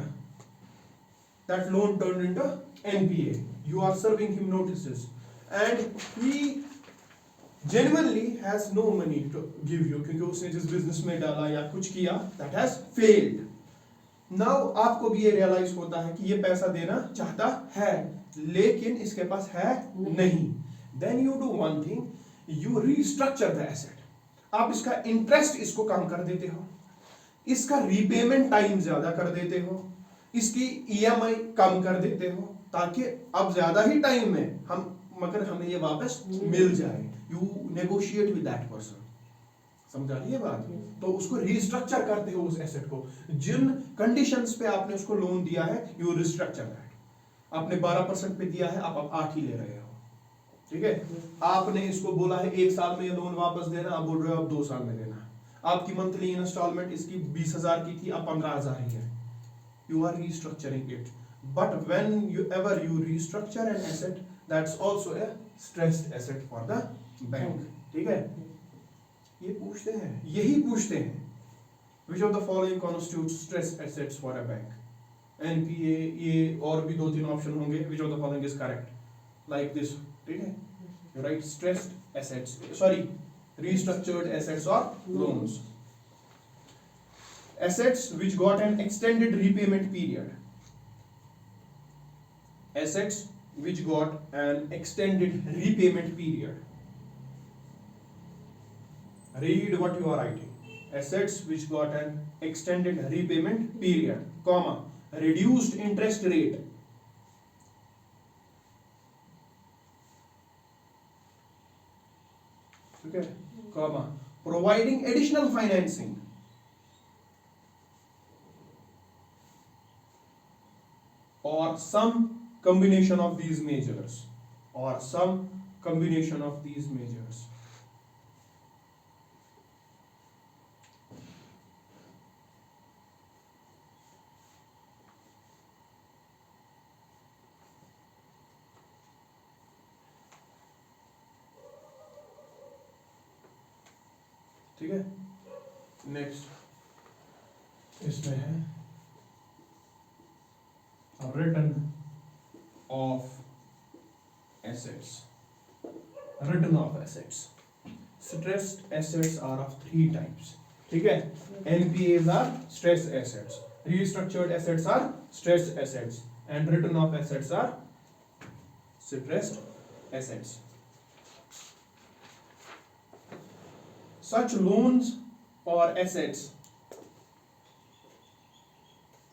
that loan turned into NPA. You are serving him notices, and he genuinely has no money to give you क्योंकि उसने जिस बिजनेस में डाला या कुछ किया that has failed. Now आपको भी ये रियलाइज होता है कि ये पैसा देना चाहता है लेकिन इसके पास है नहीं. Then you do one thing, you restructure the asset. आप इसका इंटरेस्ट इसको कम कर देते हो, इसका रीपेमेंट टाइम ज्यादा कर देते हो, इसकी EMI कम कर देते हो ताकि अब ज्यादा ही टाइम में मगर हमें ये वापस मिल जाए. You negotiate with that person. समझा रही है बात? तो उसको रिस्ट्रक्चर करते हो उस एसेट को. जिन कंडीशंस पे आपने उसको लोन दिया है यू रिस्ट्रक्चर दैट. आपने 12% पे दिया है, आप 8 ही ले रहे हो, ठीक है. आपने इसको बोला है 1 साल में ये लोन वापस देना, आप बोल रहे हो आप 2 साल में देना. आपकी मंथली इंस्टॉलमेंट इसकी 20,000 की थी, अब 15,000 ही है. You are restructuring it. But when you restructure an asset, that's also a stressed asset for the bank. ठीक है. ये पूछते हैं, यही पूछते हैं, which of the following constitutes stressed assets for a bank? NPA, ये और भी 2-3 ऑप्शन होंगे. which of the following is correct? Like this, ठीक है. You write stressed assets, sorry, restructured assets or loans. Assets which got an extended repayment period. Assets which got an extended repayment period. Read what you are writing. Assets which got an extended repayment period, comma, reduced interest rate. Okay, comma, providing additional financing. Or some combination of these measures. Or some combination of these measures. ठीक है. Next इसमें है written off assets. Written off assets. Stressed assets are of 3 types. ठीक है. NPAs are stressed assets. Restructured assets are stressed assets. And written off assets are stressed assets. Such loans or assets,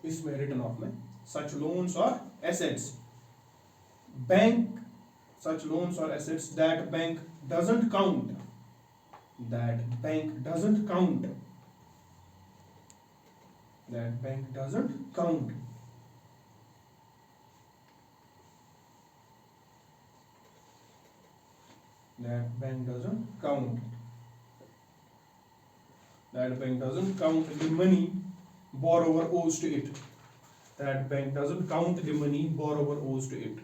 इसमें written off में, such loans or assets, such loans or assets that bank doesn't count, that bank doesn't count the money borrower owes to it. That bank doesn't count the money borrower owes to it.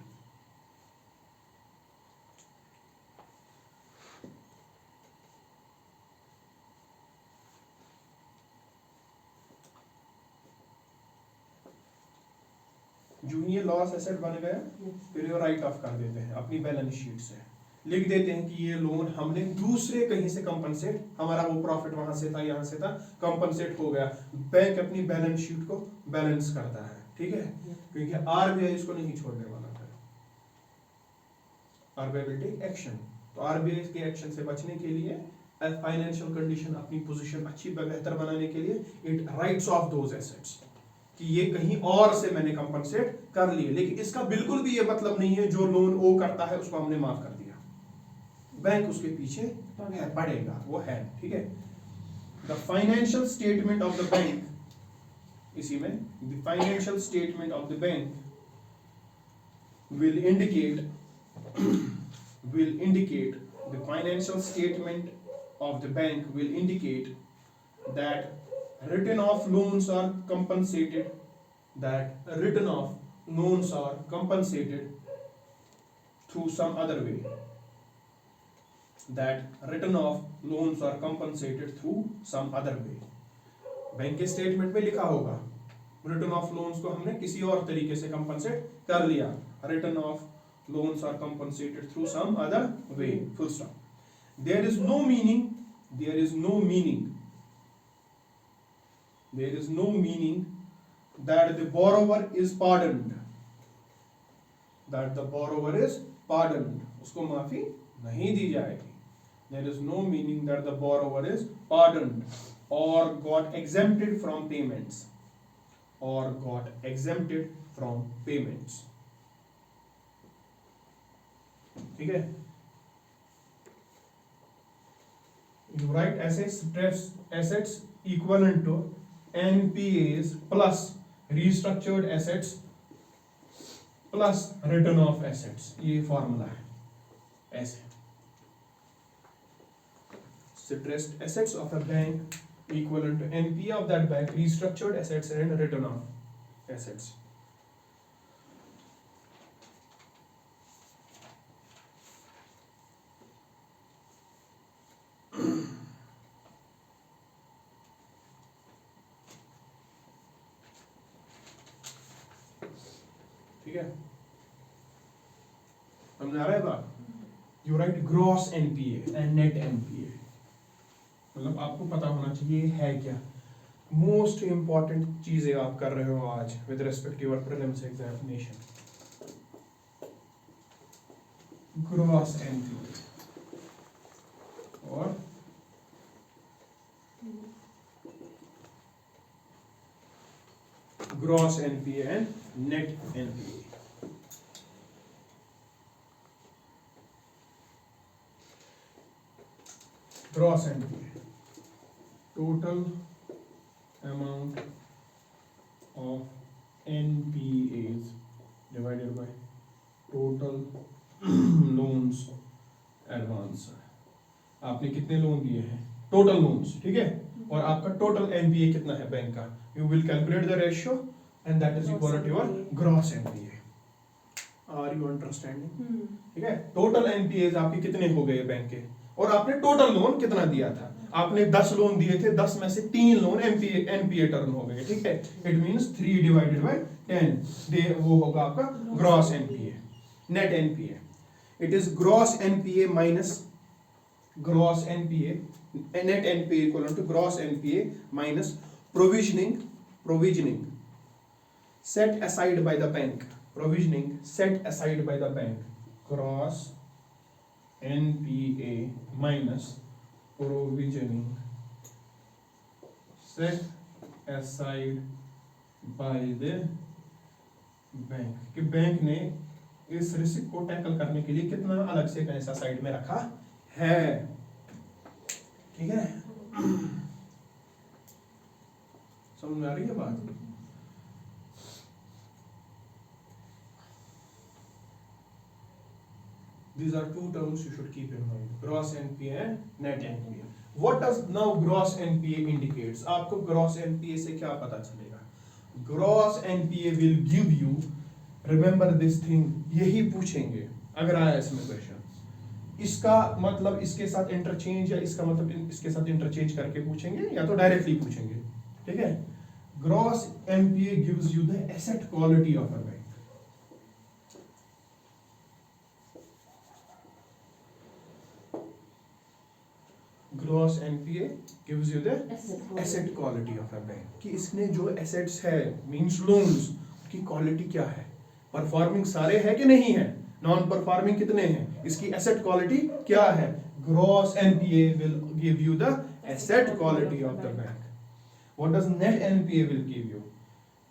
जो ये loss asset बन गया फिर ये right of कर देते हैं अपनी बैलेंस शीट से, लिख देते हैं कि ये लोन हमने दूसरे कहीं से कंपनसेट, हमारा वो प्रॉफिट वहां से था यहाँ से था, कंपनसेट हो गया। बैंक अपनी बैलेंस शीट को बैलेंस करता है, ठीक है, क्योंकि आरबीआई इसको नहीं छोड़ने वाला था। RBI will take action. तो आरबीआई के एक्शन से बचने के लिए, फाइनेंशियल कंडीशन अपनी पोजीशन अच्छी बेहतर बनाने के लिए, it rights of those assets कि ये कहीं और से मैंने कंपनसेट कर लिए, लेकिन इसका बिल्कुल भी ये मतलब नहीं है जो लोन ओ करता है उसको हमने माफ कर दिया, बैंक उसके पीछे है, पड़ेगा, वो है, ठीक है। The financial statement of the bank, इसी में the financial statement of the bank will indicate the financial statement of the bank will indicate that written off loans are compensated, through some other way, bank के statement में लिखा होगा return of loans को हमने किसी और तरीके से कंपनसेट कर लिया, return of loans are compensated through some other way, full stop. There is no meaning that the borrower is pardoned, उसको माफी नहीं दी जाएगी। There is no meaning that the borrower is pardoned or got exempted from payments, ठीक है। You write assets equivalent to NPAs plus restructured assets plus written off assets, ये formula है ऐसे। Stressed assets of a bank equivalent to NPA of that bank, restructured assets and written off assets. ठीक है, समझ आ रहा है बात। You right gross NPA and net NPA, मतलब आपको पता होना चाहिए है क्या। मोस्ट इंपॉर्टेंट चीजें आप कर रहे हो आज with respect to your prelims examination. Gross NPA और gross NPA and net NPA. Gross NPA, total amount of NPAs divided by total loans advance. आपने कितने लोन दिए हैं, टोटल लोन्स, ठीक है, और आपका टोटल एनपीए कितना है बैंक का। You will calculate the ratio and that is equal to your gross NPA. Are you understanding, ठीक है। टोटल एनपीएज आपके कितने हो गए बैंक के, और आपने टोटल लोन कितना दिया था। आपने 10 लोन दिए थे, 10 में से 3 लोन एनपीए टर्न हो गए, ठीक है। इट मींस 3 डिवाइडेड बाय 10 वो होगा आपका gross NPA. Net NPA, it is gross NPA minus gross NPA, net NPA equal to gross NPA minus provisioning set aside by the bank, gross NPA minus provisioning set aside by the bank, कि bank ने इस risk को tackle करने के लिए कितना अलग से पैसा साइड में रखा है, ठीक है। समझ में आ रही है बात। These are two terms you should keep in mind: gross NPA and net NPA. What does now gross NPA indicates? आपको gross NPA से क्या पता चलेगा? Gross NPA will give you, remember this thing, यही पूछेंगे अगर आया इसमें क्वेश्चन। इसका मतलब इसके साथ इंटरचेंज या इसका मतलब इसके साथ इंटरचेंज करके पूछेंगे या तो डायरेक्टली पूछेंगे, ठीक है। Gross NPA gives you the asset quality of a bank. Gross NPA gives you the asset quality of a bank, कि इसने जो assets है means loans की क्वालिटी क्या है, परफॉर्मिंग सारे है कि नहीं है, नॉन परफॉर्मिंग कितने हैं, इसकी asset quality क्या है। Gross NPA will give you the asset quality of the bank. What does net NPA will give you?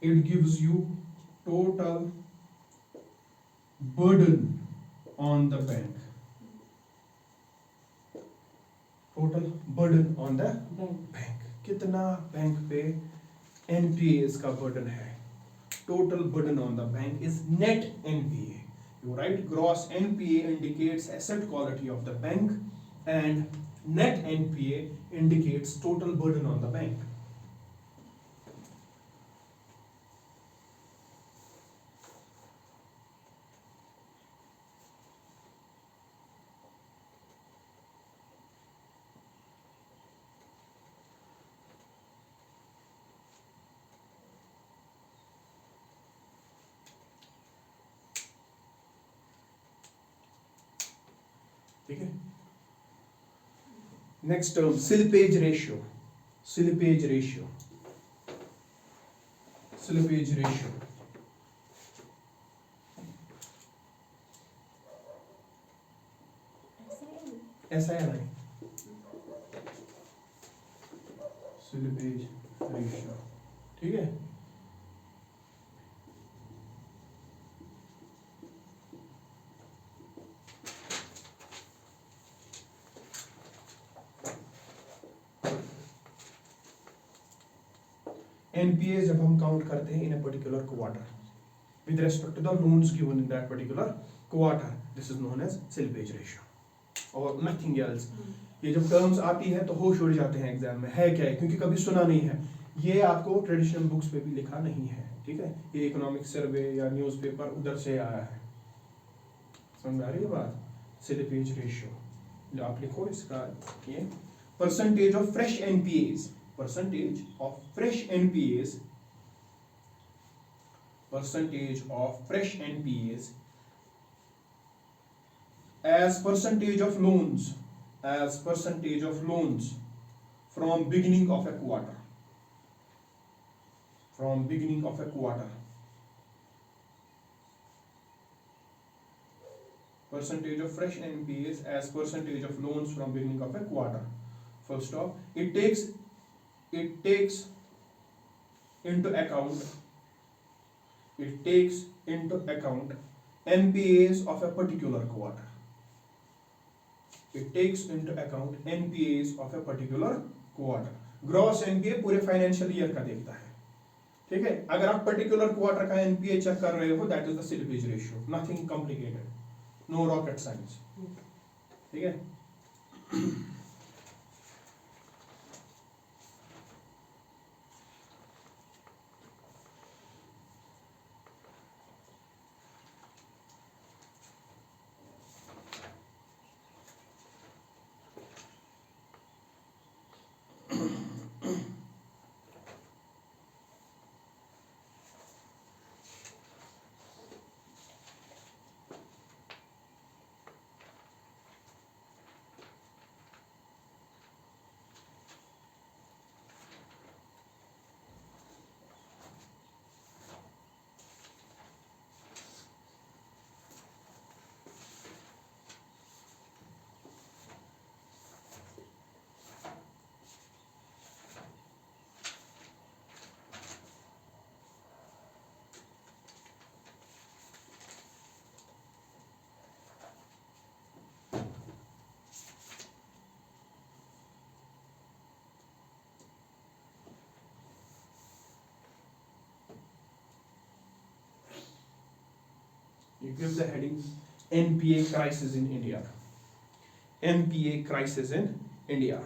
It gives you total burden on the bank. Total burden on the bank, कितना bank पे NPS का burden है। Total burden on the bank is net NPA. You right gross NPA indicates asset quality of the bank and net NPA indicates total burden on the bank. ठीक है। Next term slippage ratio. Slippage ratio, slippage ratio ऐसा है ना, slippage ratio, ठीक है। NPA जब हम count करते हैं in a particular quarter with respect to the loans given in that particular quarter, this is known as slippage ratio और नथिंग एल्स। ये जब टर्म्स आती है तो होश उड़ जाते हैं एग्जाम में, है क्या है, क्योंकि कभी सुना नहीं है, ये आपको ट्रेडिशनल बुक्स पे भी लिखा नहीं है, ठीक है। ये इकोनॉमिक सर्वे या न्यूज़पेपर उधर से आया है, समझ में आ रही है बात। स्लिपेज रेशियो आप लिखो इसका, ये percentage of fresh NPS, percentage of fresh NPAs, percentage of fresh NPAs as percentage of loans, as percentage of loans from beginning of a quarter, from beginning of a quarter, percentage of fresh NPAs as percentage of loans from beginning of a quarter, full stop. It takes into account NPAs of a particular quarter. It takes into account NPAs of a particular quarter. Gross NPA पूरे financial year का देखता है, ठीक है। अगर आप particular quarter का NPA check कर रहे हो, that is the slippage ratio, nothing complicated, no rocket science, ठीक है। You give the heading NPA crisis in India. NPA crisis in India.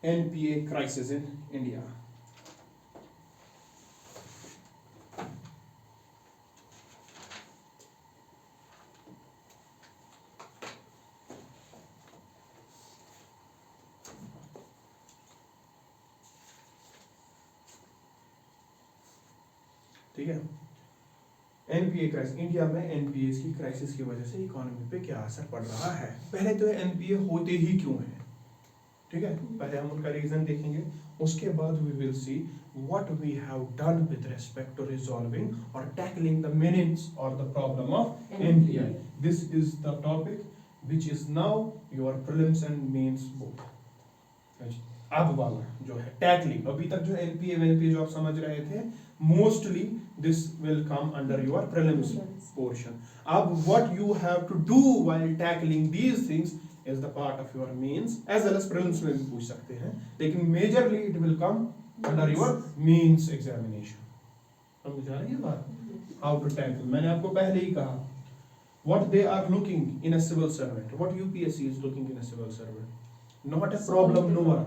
NPA crisis in India. ठीक है, एनपीए क्राइसिस इंडिया में, NPA की crisis की वजह से economy पे क्या असर पड़ रहा है। पहले तो एनपीए होते ही क्यों है, ठीक है, पहले हम उनका रीजन देखेंगे, उसके बाद we will see what we have done with respect to resolving or tackling the menace or the problem of NPA. This is the topic which is now your prelims and mains book. अब वाला जो है tackling, अभी तक जो NPA वेनपीए जो आप समझ रहे थे, mostly this will come under your prelims portion. अब what you have to do while tackling these things is the part of your mains as well as prelims में भी पूछ सकते हैं, लेकिन majorly it will come under your mains examination. समझ आ रही है बात, हाउ टू टैकल. मैंने आपको पहले ही कहा what they are looking in a civil servant, what UPSC is looking in a civil servant, not a problem knower,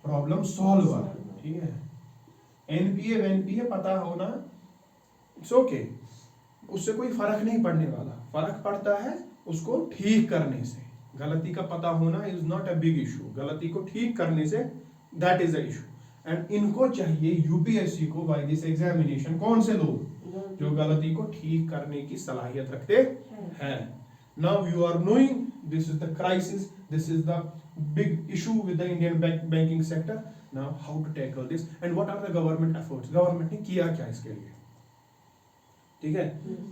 problem solver. ठीक है, एनपीए वेनपीए पता होना इट्स ओके, उससे कोई फर्क नहीं पड़ने वाला, फर्क पड़ता है उसको ठीक करने से. गलती का पता होना is not a big issue, गलती को ठीक करने say that is a issue. And इनको चाहिए यूपीएससी को बाय दिस एग्जामिनेशन कौन से लोग, जो गलती को ठीक करने की सलाहियत रखते हैं. Now you are knowing this is the crisis, this is the big issue with the Indian banking sector. Now how to tackle this and what are the government efforts, government ने किया क्या इसके लिए. ठीक है,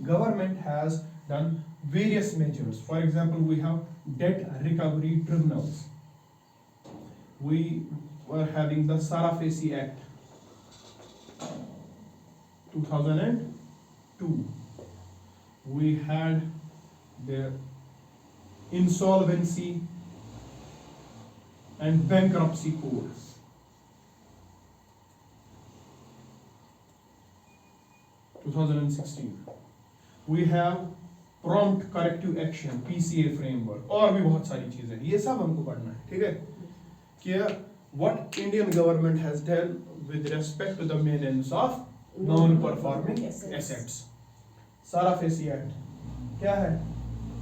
government has done various measures. For example, we have debt recovery tribunals, we were having the Sarafesi Act 2002, we had the insolvency and bankruptcy code. We have prompt corrective action PCA framework, और भी बहुत सारी चीजें, ये सब हमको पढ़ना है. ठीक है, कि what Indian government has done with respect to the maintenance of non-performing assets. SARFAESI act क्या है,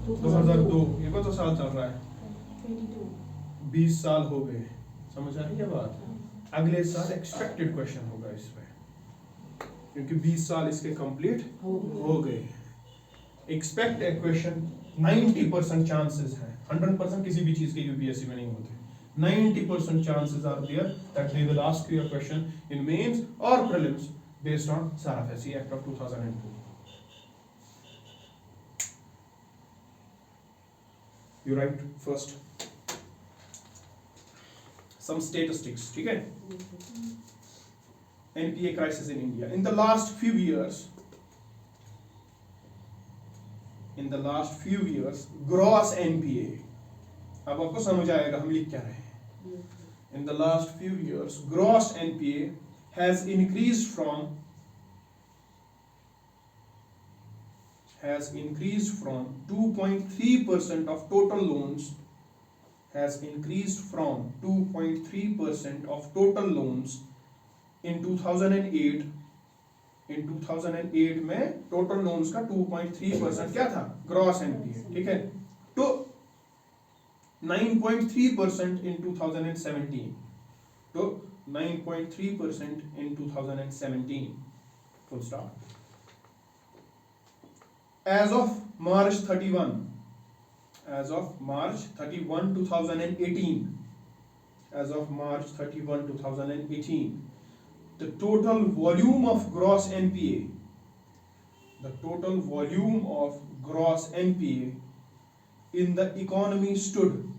2002, ये कौन सा साल चल रहा है, 20 साल हो गए. समझ आ रही है बात. अगले साल एक्सपेक्टेड क्वेश्चन होगा इसमें, क्योंकि 20 साल इसके कंप्लीट हो गए. एक्सपेक्ट ए क्वेश्चन 90% चांसेस है, 100% किसी भी चीज के यूपीएससी में नहीं होते. 90% chances are there that they will ask you a question in mains और prelims based on SARFAESI act of 2002. You write first some statistics. ठीक है, NPA crisis in India in the last few years. In the last few years, gross NPA. अब आपको समझ आएगा हम लिख क्या रहे हैं. In the last few years, gross NPA has increased from 2.3% of total loans, has increased from 2.3% of total loans in 2008. In 2008 में total loans का 2.3% क्या था, gross NPA. ठीक है, तो 9.3% in 2017, तो 9.3% in 2017, full stop. As of March 31, 2018, as of March 31, 2018, the total volume of gross NPA, the total volume of gross NPA in the economy stood,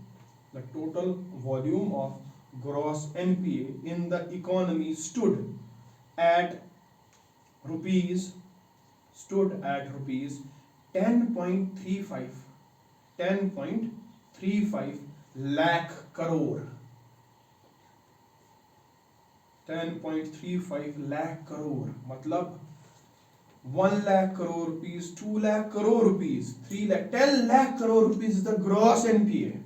the total volume of gross NPA in the economy stood at rupees 10.35 lakh crore. 10.35 lakh crore मतलब 1 lakh crore rupees, 2 lakh crore rupees, 3 lakh, 10 lakh crore rupees is the gross NPA.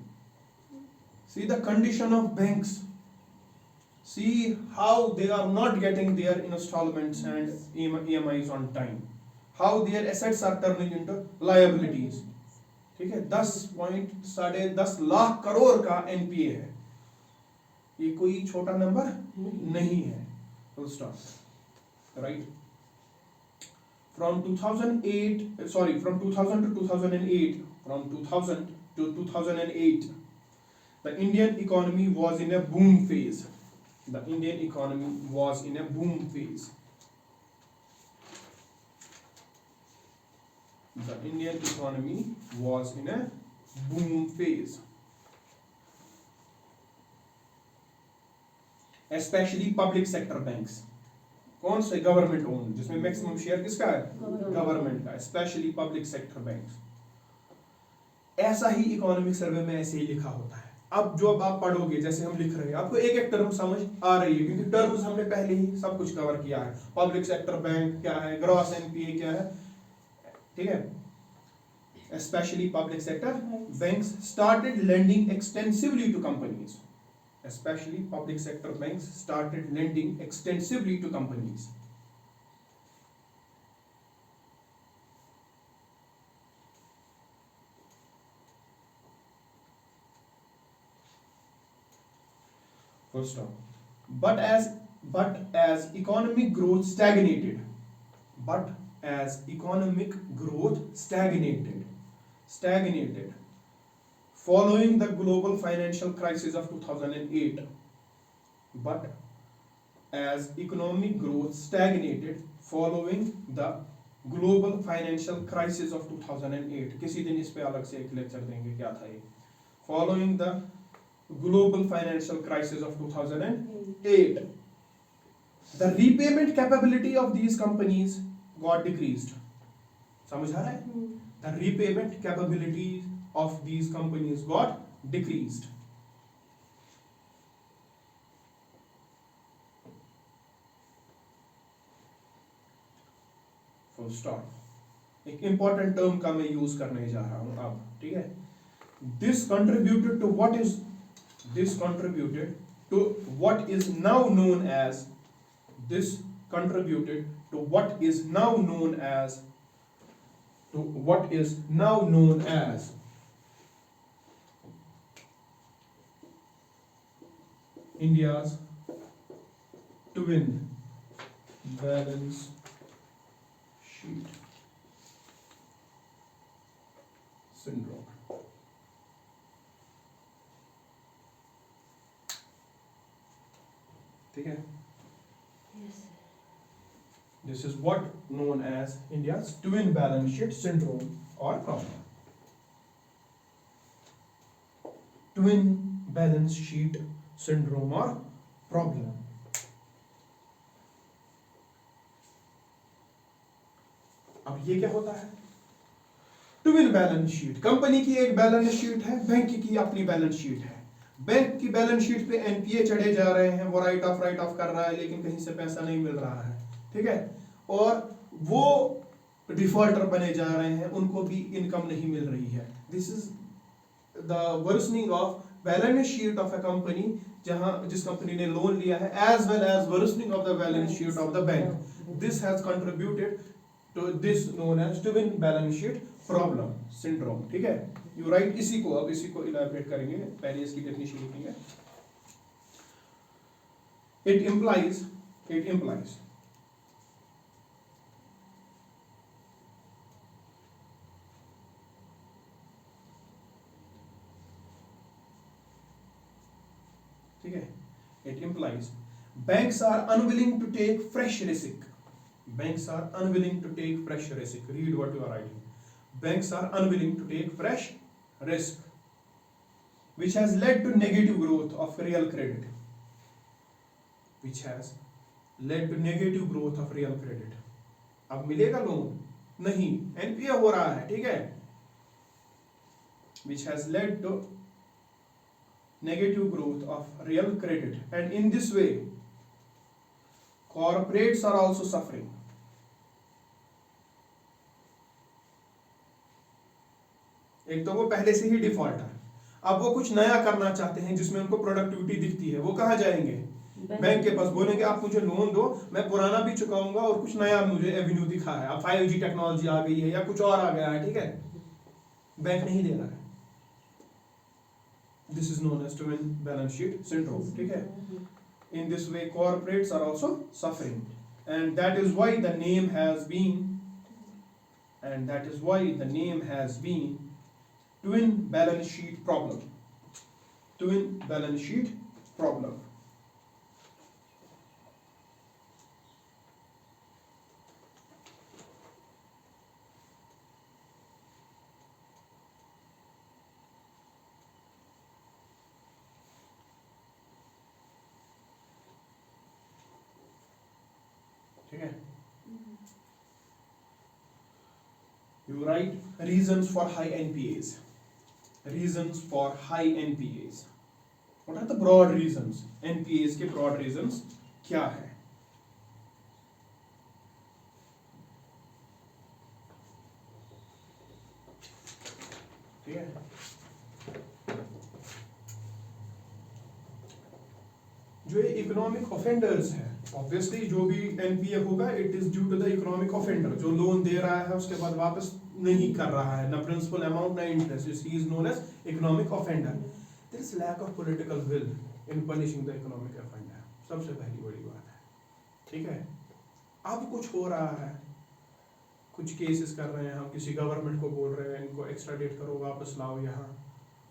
See the condition of banks. See how they are not getting their installments and EMIs on time. How their assets are turning into liabilities. ठीक है, 10.10 करोड़ का NPA है. ये कोई छोटा number नहीं है. Full stop. Right. From 2008, sorry, from 2000 to 2008, from 2000 to 2008, the Indian economy was in a boom phase. The Indian economy was in a boom phase. The Indian economy was in a boom phase. Especially public sector banks. कौन से? Government own, जिसमें maximum share किसका है? Government का. Specially public sector banks. ऐसा ही economic survey में ऐसे ही लिखा होता है. अब जो आप पढ़ोगे, जैसे हम लिख रहे हैं, आपको एक एक टर्म समझ आ रही है, क्योंकि टर्म्स हमने पहले ही सब कुछ कवर किया है. पब्लिक सेक्टर बैंक क्या है, ग्रॉस एनपीए क्या है, ठीक है. Especially public sector banks started lending extensively to companies. Especially public sector banks started lending extensively to companies. First off, but as economic growth stagnated, following the global financial crisis of 2008. But as economic growth stagnated following the global financial crisis of 2008. किसी दिन इस पे अलग से एक lecture देंगे क्या था ये. Following the global financial crisis of 2008, the repayment capability of these companies got decreased. समझ आ रहा है? The repayment capability of these companies got decreased. Full stop. एक important term का मैं use करने जा रहा हूँ अब, ठीक है? This contributed to what is now known as India's twin balance sheet syndrome. ठीक है? This is what known as India's twin balance sheet syndrome or problem. Twin balance sheet syndrome or problem. अब ये क्या होता है? Twin balance sheet. Company की एक balance sheet है, बैंक की अपनी बैलेंस शीट है. बैंक की बैलेंस शीट पे एनपीए चढ़े जा रहे हैं, वो राइट ऑफ कर रहा है, लेकिन कहीं से पैसा नहीं मिल रहा है, ठीक है. और वो डिफॉल्टर बने जा रहे हैं, उनको भी इनकम नहीं मिल रही है. This is the worsening of balance sheet of a company, जिस कंपनी ने लोन लिया है, as well as worsening of the balance sheet of the bank. This has contributed to this known as twin balance sheet problem syndrome. ठीक है, you right. इसी को elaborate करेंगे, पहले इसकी डेफिनेशन लिखेंगे. इट इम्प्लाइज ठीक है, it implies banks are unwilling to take fresh risk. Banks are unwilling to take fresh risk. Read what you are writing. Banks are unwilling to take fresh risk, which has led to negative growth of real credit. Which has led to negative growth of real credit. अब मिलेगा loan? नहीं, NPA हो रहा है. ठीक है, which has led to negative growth of real credit, and in this way corporates are also suffering. एक तो वो पहले से ही डिफॉल्टर, अब वो कुछ नया करना चाहते हैं जिसमें उनको प्रोडक्टिविटी दिखती है, वो कहाँ जाएंगे? बैंक के पास, बोलेंगे आप मुझे लोन दो, मैं पुराना भी चुकाऊंगा और कुछ नया मुझे एवेन्यू दिखा है, अब 5G टेक्नोलॉजी आ गई है या कुछ और आ गया है, ठीक है, बैंक नहीं दे रहा है। This is known as twin balance sheet syndrome, ठीक है। In this way, corporates are also suffering, and that is why the name has been, twin balance sheet problem. Twin balance sheet problem. ठीक है। You write reasons for high NPAs. Reasons for high NPAs. What are the broad reasons? NPAs के broad reasons क्या है? ठीक है। जो ये economic offenders है, ऑब्वियसली जो भी एनपीए होगा it is due to the economic offender, जो लोन दे रहा है उसके बाद वापस नहीं कर रहा है, ना प्रिंसिपल अमाउंट ना interest, he is known as economic offender. There is lack of political will in punishing the economic offender, सबसे पहली बड़ी बात है, ठीक है। अब कुछ हो रहा है, कुछ केसेस कर रहे हैं हम, किसी गवर्नमेंट को बोल रहे हैं इनको एक्स्ट्राडेट करो, वापस लाओ यहाँ,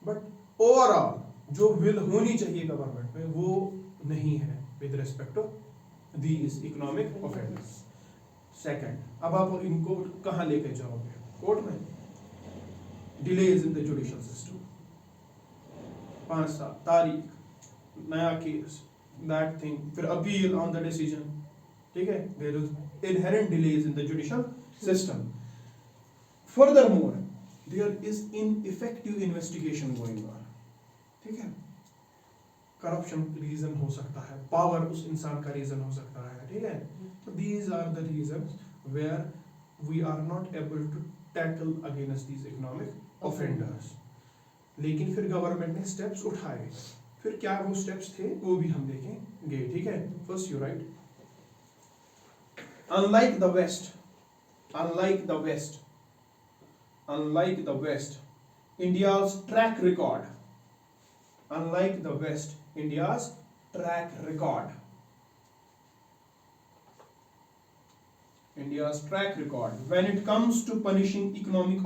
बट ओवरऑल जो विल होनी चाहिए गवर्नमेंट में वो नहीं है with respect to these economic offenders. Second, अब आप इनको कहाँ लेके जाओगे? कोर्ट में। Delays in the judicial system, 5 साल तारीख, नया केस, दैट थिंग, फिर अपील ऑन द डिसीजन, ठीक है। There is inherent delays in the judicial system. Furthermore, there is ineffective investigation going on, ठीक है। करप्शन रीजन हो सकता है, पावर उस इंसान का रीजन हो सकता है, ठीक है। तो these are the reasons where we are not able to tackle against these economic offenders. लेकिन फिर गवर्नमेंट ने स्टेप्स उठाए, फिर क्या वो स्टेप्स थे वो भी हम देखेंगे, ठीक है। First you right, unlike the West, India's track record, when it comes to punishing economic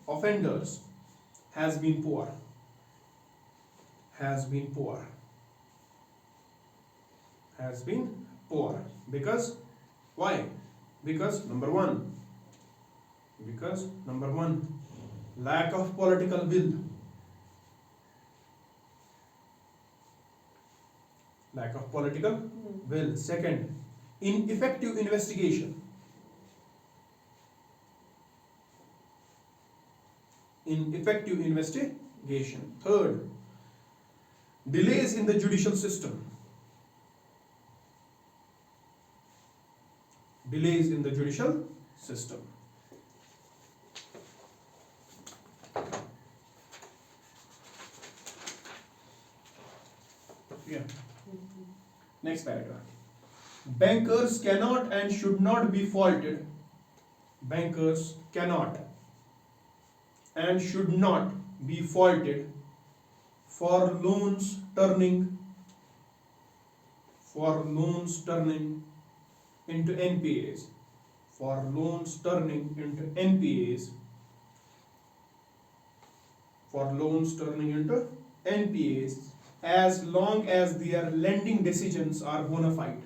offenders, has been poor. Because why? Because number one, lack of political will. Second, ineffective investigation. Third, delays in the judicial system. Yeah. Next paragraph. Bankers cannot and should not be faulted. For loans turning into NPAs. As long as their lending decisions are bona fide.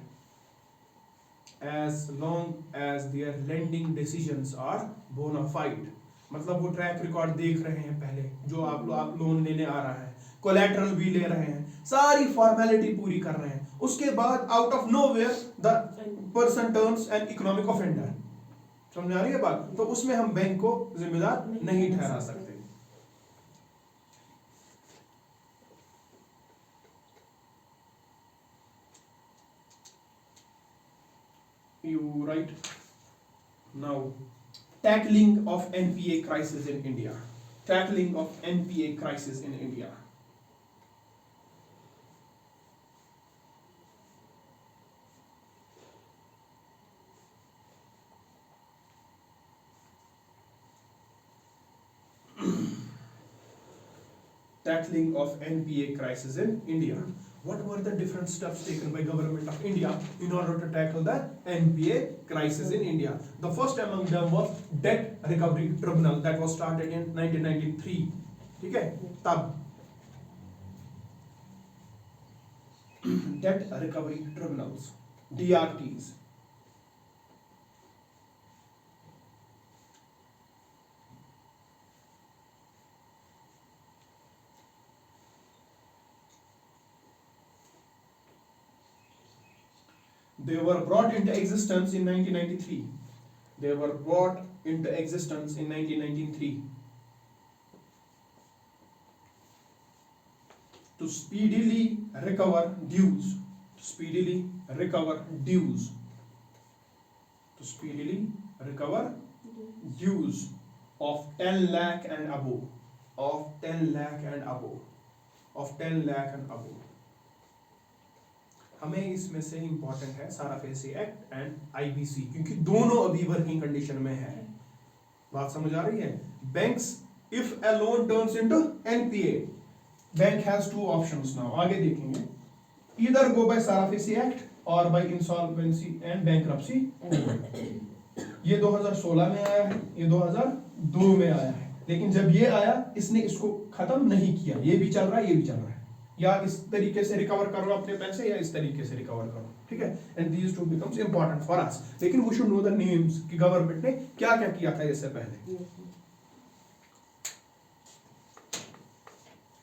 मतलब वो track record देख रहे हैं पहले, जो आप loan लेने आ रहा है, कोलैटरल भी ले रहे हैं, सारी फॉर्मेलिटी पूरी कर रहे हैं, उसके बाद out of nowhere the person turns an economic offender. समझ आ रही है बात? तो उसमें हम बैंक को जिम्मेदार नहीं ठहरा सकते। You write Now, tackling of NPA crisis in India. Tackling of NPA crisis in India. Tackling of NPA crisis in India. What were the different steps taken by government of India in order to tackle the NPA crisis in India? The first among them was Debt Recovery Tribunal that was started in 1993. ठीक है? तब Debt Recovery Tribunals, DRTs. They were brought into existence in 1993. They were brought into existence in 1993 to speedily recover dues. To speedily recover dues. To speedily recover dues of 10 lakh and above. Of 10 lakh and above. Of 10 lakh and above. हमें इसमें से important है साराफेसी act and IBC, क्योंकि दोनों अभी working condition में है। बात समझ आ रही है? Banks, if a loan turns into NPA, bank has two options now, आगे देखेंगे, ईदर गो बाय साराफेसी एक्ट और बाय इंसॉल्वेंसी एंड बैंक्रप्सी। ये 2016 में आया है, ये 2002 में आया है, लेकिन जब ये आया इसने इसको खत्म नहीं किया। ये भी चल रहा है, ये भी चल रहा है, या इस तरीके से रिकवर करो अपने पैसे या इस तरीके से रिकवर करो, ठीक है। And these two becomes important for us, लेकिन we should know the names कि गवर्नमेंट ने क्या क्या किया था इससे पहले।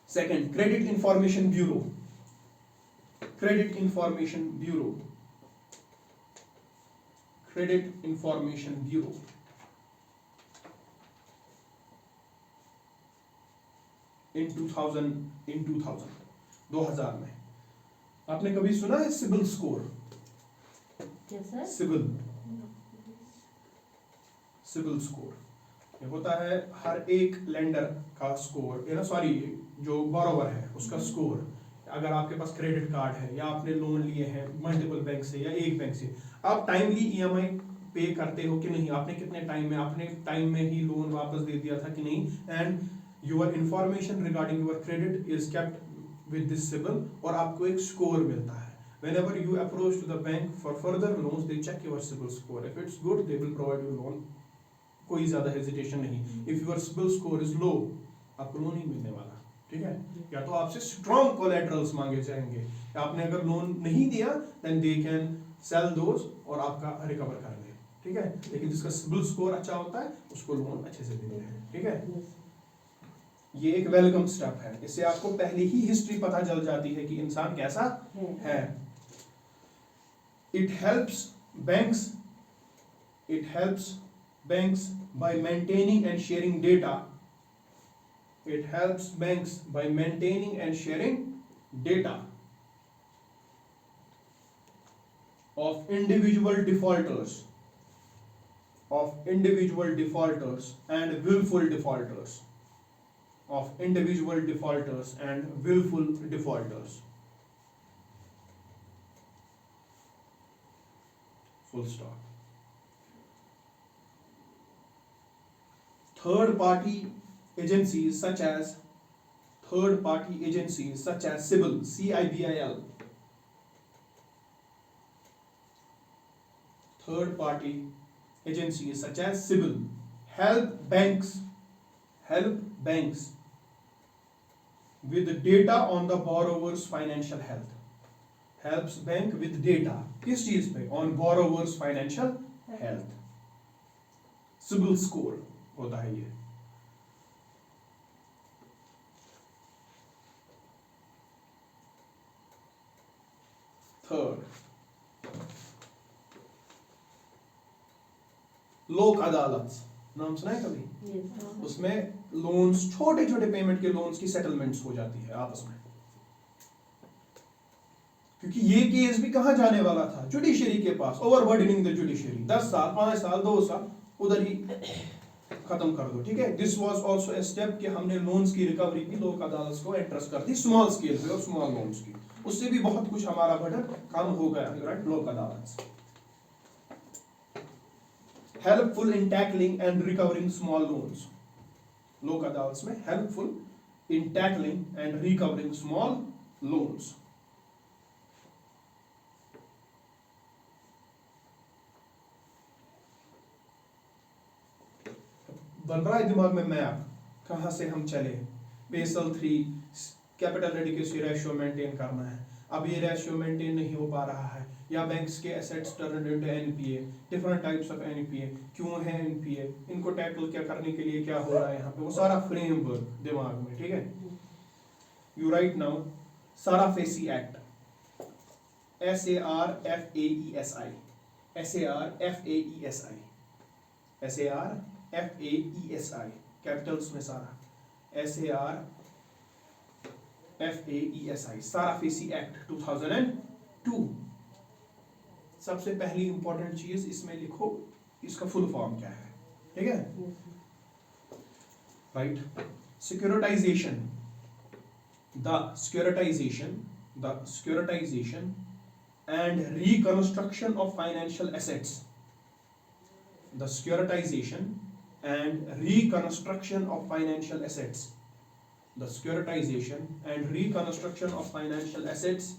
Second, credit information bureau. Credit information bureau, credit information bureau in 2000 में। आपने कभी सुना है सिबिल स्कोर? सिबिल स्कोर ये होता है हर एक लेंडर का स्कोर, सॉरी जो बोरोवर है उसका स्कोर। अगर आपके पास क्रेडिट कार्ड है या आपने लोन लिए हैं मल्टीपल बैंक से या एक बैंक से, आप टाइमली ईएमआई पे करते हो कि नहीं, आपने कितने टाइम में, आपने टाइम में ही लोन वापस दे दिया था कि नहीं, and your information regarding your credit is kept with this CIBIL, और आपको एक स्कोर मिलता है। Whenever you approach to the bank for further loans, they check your CIBIL score. If it's good, they will provide you loan. कोई ज्यादा hesitation नहीं। If your CIBIL score is low, आपको loan ही मिलने वाला, ठीक है। या तो आपसे स्ट्रॉन्ग कोलैटरल्स मांगे जाएंगे, या आपने अगर लोन नहीं दिया then they can sell those और आपका रिकवर कर ले, ठीक है। लेकिन जिसका CIBIL स्कोर अच्छा होता है उसको लोन अच्छे से देते हैं, ठीक है। ये एक वेलकम स्टेप है, इससे आपको पहले ही हिस्ट्री पता चल जाती है कि इंसान कैसा है। It helps banks by maintaining and sharing data. It helps banks by maintaining and sharing data of individual defaulters and wilful defaulters. Of individual defaulters and willful defaulters. Full stop. Third party agencies such as CIBIL, CIBIL. Third party agencies such as CIBIL help banks with data on the borrower's financial health. Helps bank with data किस चीज पे? On borrower's financial health. CIBIL score होता है ये। Third, लोक अदालत, नाम सुना है कभी? उसमें लोन्स, छोटे छोटे पेमेंट के लोन्स की सेटलमेंट्स हो जाती है आपस में। क्योंकि ये केस भी कहां जाने वाला था, जुडिशरी के पास, ओवरबर्डनिंग द जुडिशरी, 10 साल 5 साल 2 साल उधर ही खत्म कर दो, ठीक है। This was also a step कि हमने लोन्स की रिकवरी की लोक अदालत को इंटरेस्ट कर दी स्मॉल स्केल पे और स्मॉल लोन्स की, उससे भी बहुत कुछ हमारा बर्डन कम हो गया, राइट। लोक अदालत helpful in tackling and recovering small loans, लोक अदालत में helpful in tackling and recovering small loans. बन रहा है दिमाग में मैप, कहां से हम चले। Basel 3 capital adequacy ratio maintain करना है, अब ये रेशियो मेंटेन नहीं हो पा रहा है, या बैंक्स के assets turn into NPA, different types of NPA, क्यों है एनपीए, इनको टैकल क्या करने के लिए क्या हो रहा है यहाँ पे, वो सारा फ्रेमवर्क दिमाग में, ठीक है। You write now SARFAESI act, SARFAESI, SARFAESI, SARFAESI, capitals में सारा, SARFAESI, साराफेसी एक्ट 2002। सबसे पहली इंपॉर्टेंट चीज इसमें लिखो, इसका फुल फॉर्म क्या है, ठीक है, right. Securitization, the securitization and reconstruction of financial assets, the securitization and reconstruction of financial assets, the securitization and reconstruction of financial assets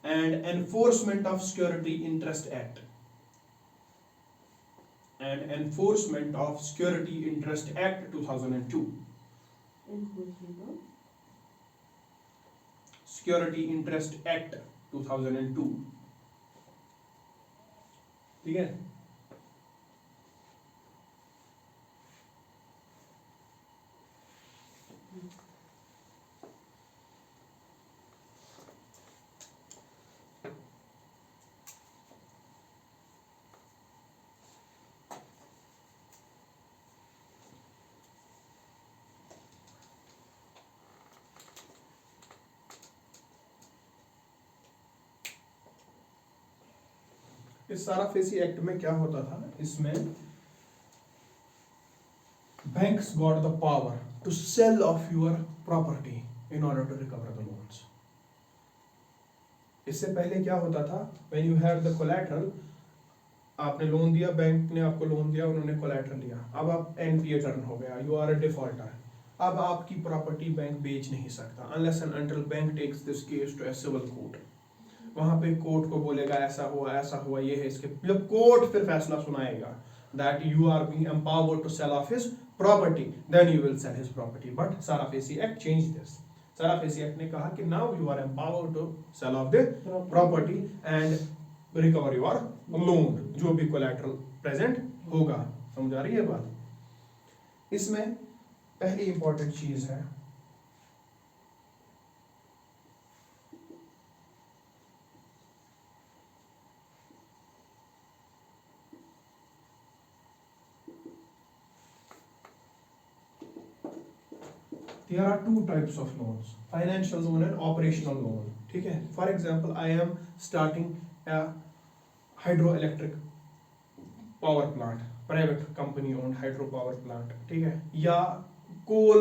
and enforcement of Security Interest Act, and enforcement of Security Interest Act 2002, Security Interest Act 2002, ठीक है। इस साराफेसी act में क्या होता था, इसमें banks got the power to sell of your property in order to recover the loans. इससे पहले क्या होता था, when you have the collateral, आपने लोन दिया, बैंक ने आपको लोन दिया, उन्होंने कोलैटरल दिया, अब आप एनपीए टर्न हो गया, यू आर अ डिफॉल्टर, अब आपकी प्रॉपर्टी बैंक बेच नहीं सकता unless and until bank takes this case to a civil court. वहां पे कोर्ट को बोलेगा ऐसा हुआ ये है, इसके जब कोर्ट फिर फैसला सुनाएगा that you are being empowered to sell off his property, then you will sell his property. But Sarafesi Act changed this. Sarafesi Act ने कहा कि now you are empowered to sell off the property and recover your loan, जो भी collateral present होगा। समझ आ रही है बात? इसमें पहली important चीज है there are two types of loans, financial loan and operational loan, ठीक है। For example, I am starting a hydroelectric power plant, private company owned hydro power plant, ठीक है, या coal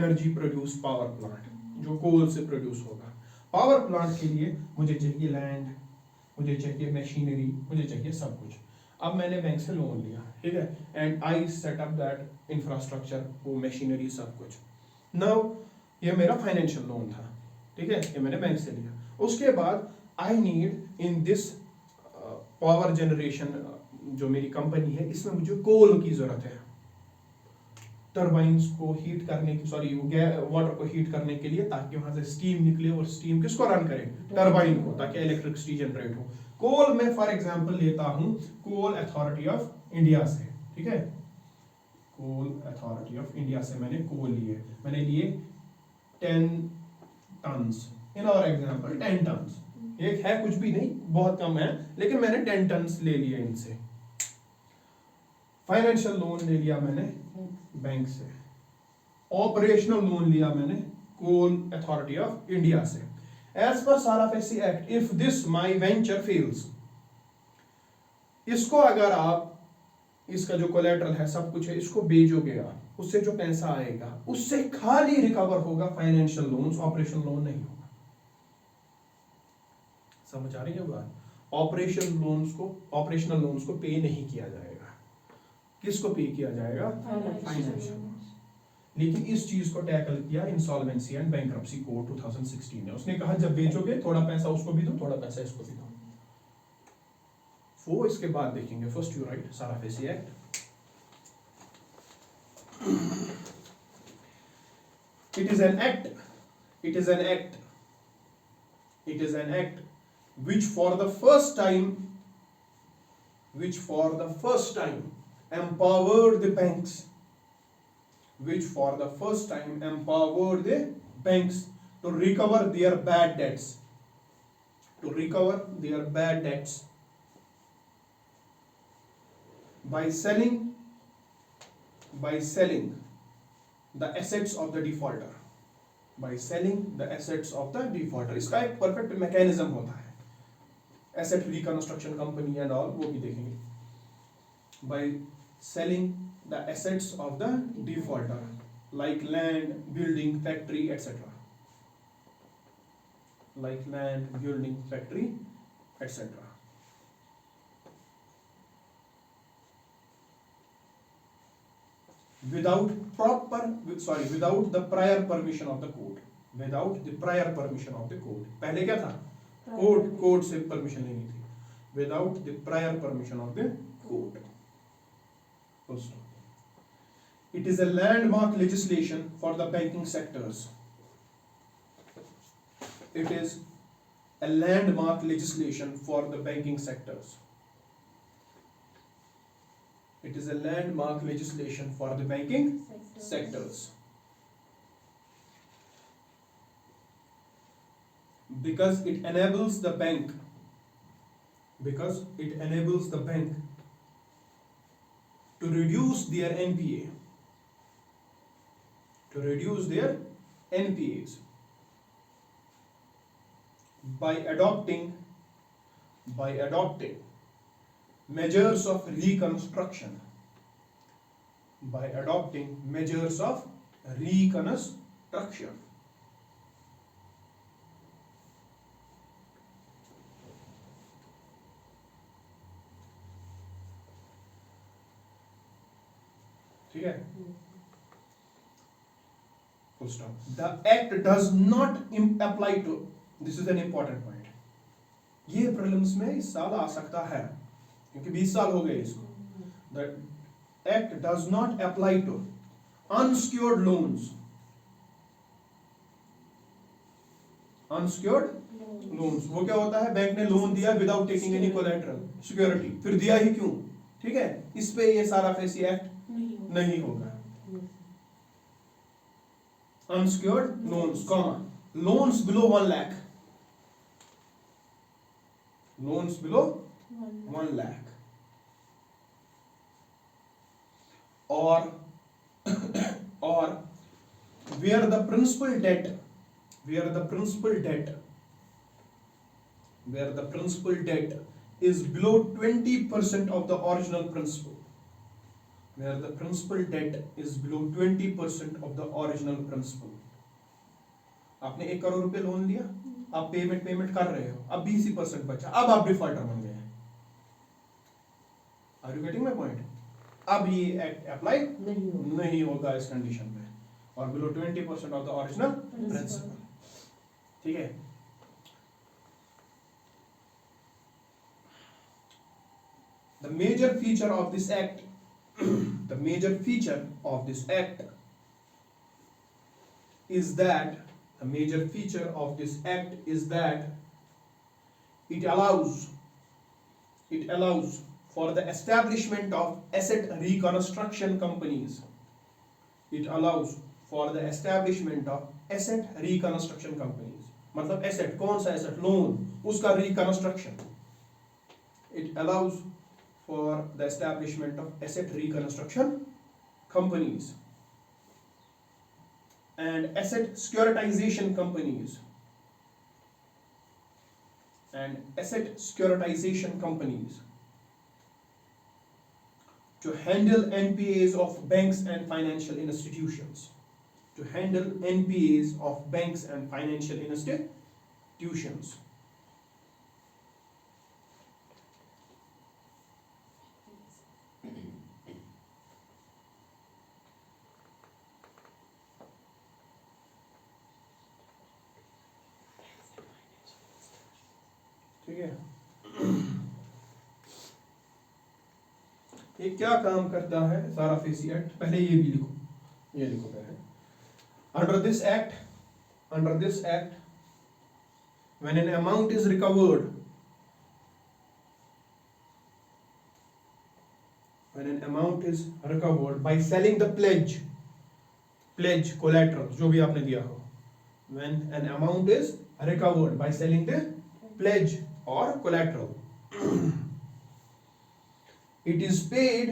energy produced power plant, जो coal से produce होगा। Power plant के लिए मुझे चाहिए land, मुझे चाहिए machinery, मुझे चाहिए सब कुछ। अब मैंने बैंक से लोन लिया, ठीक है, and I set up that infrastructure, वो machinery सब कुछ। नाउ ये मेरा फाइनेंशियल लोन था, ठीक है, ये मैंने बैंक से लिया। उसके बाद I need in this power generation, जो मेरी कंपनी है, इसमें मुझे कोल की जरूरत है, टरबाइंस को हीट करने की, सॉरी वाटर को हीट करने के लिए, ताकि वहां से स्टीम निकले, और स्टीम किसको रन करे, टरबाइन को, ताकि इलेक्ट्रिसिटी जनरेट हो। कोल में फॉर एग्जांपल लेता हूं कोल अथॉरिटी ऑफ इंडिया से, ठीक है, कोल अथॉरिटी ऑफ इंडिया से मैंने कोल लिए, मैंने लिए 10 टन्स, इन और एग्जांपल 10 टन्स, एक है कुछ भी नहीं, बहुत कम है, लेकिन मैंने 10 टन्स ले लिए इनसे। फाइनेंशियल लोन ले लिया मैंने बैंक से, ऑपरेशनल लोन लिया मैंने कोल अथॉरिटी ऑफ इंडिया से, as per SARFAESI act if this my venture fails, इसको अगर आप, इसका जो कोलेट्रल है सब कुछ है, इसको बेचोगे आप, उससे जो पैसा आएगा उससे खाली रिकवर होगा फाइनेंशियल लोन्स, ऑपरेशन लोन नहीं होगा। समझ आ रही है बात? ऑपरेशनल लोन्स को पे नहीं किया जाएगा। किसको पे किया जाएगा? Financial loans. लेकिन इस चीज को टैकल किया इंसॉल्वेंसी एंड बैंक्रप्सी कोड 2016 ने। उसने कहा जब बेचोगे थोड़ा पैसा उसको भी दो, थोड़ा पैसा इसको भी दो। वो इसके बाद देखेंगे। First you write SARFAESI act. It is an act which for the first time empowered the banks to recover their bad debts by selling the assets of the defaulter, इसका एक परफेक्ट मैकेनिज्म होता है, asset reconstruction company and all, वो भी देखेंगे। by selling the assets of the defaulter like land, building, factory, etc. without the prior permission of the court. पहले क्या था? कोर्ट से परमिशन लेनी थी। without the prior permission of the court. Also, it is a landmark legislation for the banking sectors. It is a landmark legislation for the banking sectors. Because it enables the bank to reduce their NPAs by adopting measures of reconstruction. ठीक है? Full stop. The act does not apply to, this is an important point. ये prelims में इस साल आ सकता है क्योंकि 20 साल हो गए इसको। The act does not apply to unsecured loans. वो क्या होता है? बैंक ने लोन दिया without taking any collateral security, फिर दिया ही क्यों? ठीक है, इस पे ये साराफेसी एक्ट नहीं होगा। Unsecured loans, loans below 1 lakh. Or where the principal debt is below 20% of the original principal. आपने 1 करोड़ रुपए लोन लिया, आप पेमेंट कर रहे हो, अब 20% बचा, अब आप डिफॉल्टर बन गए हैं। Are you getting my point? अब ये एक्ट अप्लाई नहीं होगा इस कंडीशन में, और below 20% of the original principal. ठीक है? The major feature of this act is that it allows for the establishment of asset reconstruction companies. मतलब एसेट, कौन सा एसेट? लोन, उसका reconstruction. It allows for the establishment of asset reconstruction companies and asset securitization companies and asset securitization companies to handle NPAs of banks and financial institutions. To handle NPAs of banks and financial institutions. ठीक है, ये क्या काम करता है साराफेसी act? पहले ये भी लिखो, ये लिखो पहले। Under this act when an amount is recovered, by selling the pledge collateral, जो भी आपने दिया हो, when an amount is recovered by selling the pledge or collateral, it is paid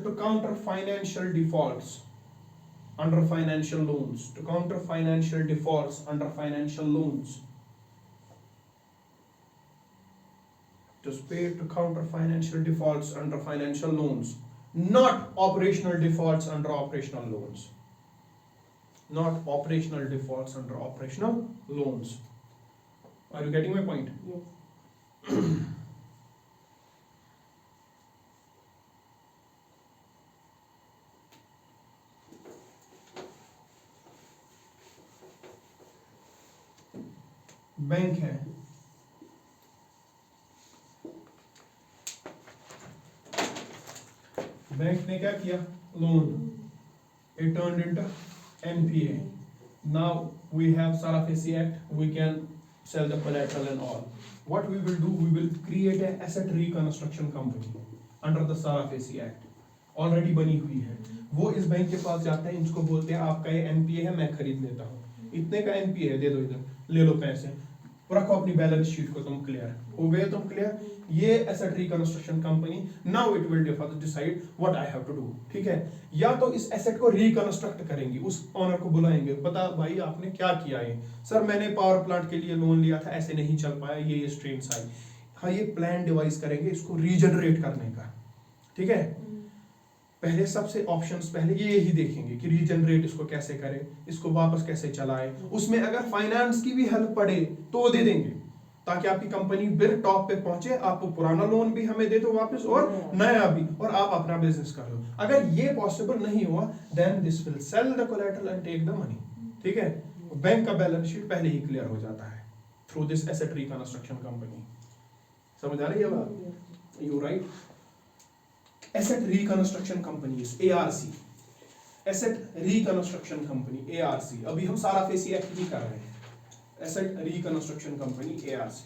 to counter financial defaults under financial loans, to counter financial defaults under financial loans. It is paid to counter financial defaults under financial loans, not operational defaults under operational loans. Not operational defaults under operational loans. Are you getting my point? Yes. Bank है, bank ने क्या किया? Loan, it turned into NPA. Now we have Sarafesi Act, we can sell the collateral and all. What we will do, we will create an asset reconstruction company under the Sarafesi Act. Already बनी हुई है, वो इस bank के पास जाते हैं, इनको बोलते हैं आपका ये NPA है, मैं खरीद लेता हूँ, इतने का NPA है, दे दो इधर, ले लो पैसे, रखो अपनी बैलेंस शीट को, तुम क्लियर हो गए, तुम क्लियर। ये asset reconstruction company, now it will decide what I have to do. ठीक है, या तो इस एसेट को रिकंस्ट्रक्ट करेंगी, उस ओनर को बुलाएंगे, बता भाई आपने क्या किया है? सर मैंने पावर प्लांट के लिए लोन लिया था, ऐसे नहीं चल पाया, ये स्ट्रेन्स आई। हाँ, ये प्लान डिवाइस करेंगे इसको रीजनरेट करने का। ठीक है, पहले सबसे ऑप्शंस पहले ये ही देखेंगे कि रीजनरेट इसको कैसे करें, इसको वापस कैसे चलाएं, उसमें अगर फाइनेंस की भी हेल्प पड़े तो दे देंगे, ताकि आपकी कंपनी फिर टॉप पे पहुंचे, आप पुराना लोन भी हमें दे दो वापस और नया भी, और आप अपना बिजनेस कर लो। अगर ये पॉसिबल नहीं हुआ, then this will sell the collateral and take the money. ठीक है, बैंक का बैलेंस शीट पहले ही क्लियर हो जाता है through this asset reconstruction company. समझ आ रही है बात? You right. Asset Reconstruction Companies, ARC, Asset Reconstruction Company, ARC, अभी हम साराफेसी एक्ट ही कर रहे हैं, Asset Reconstruction Company, ARC।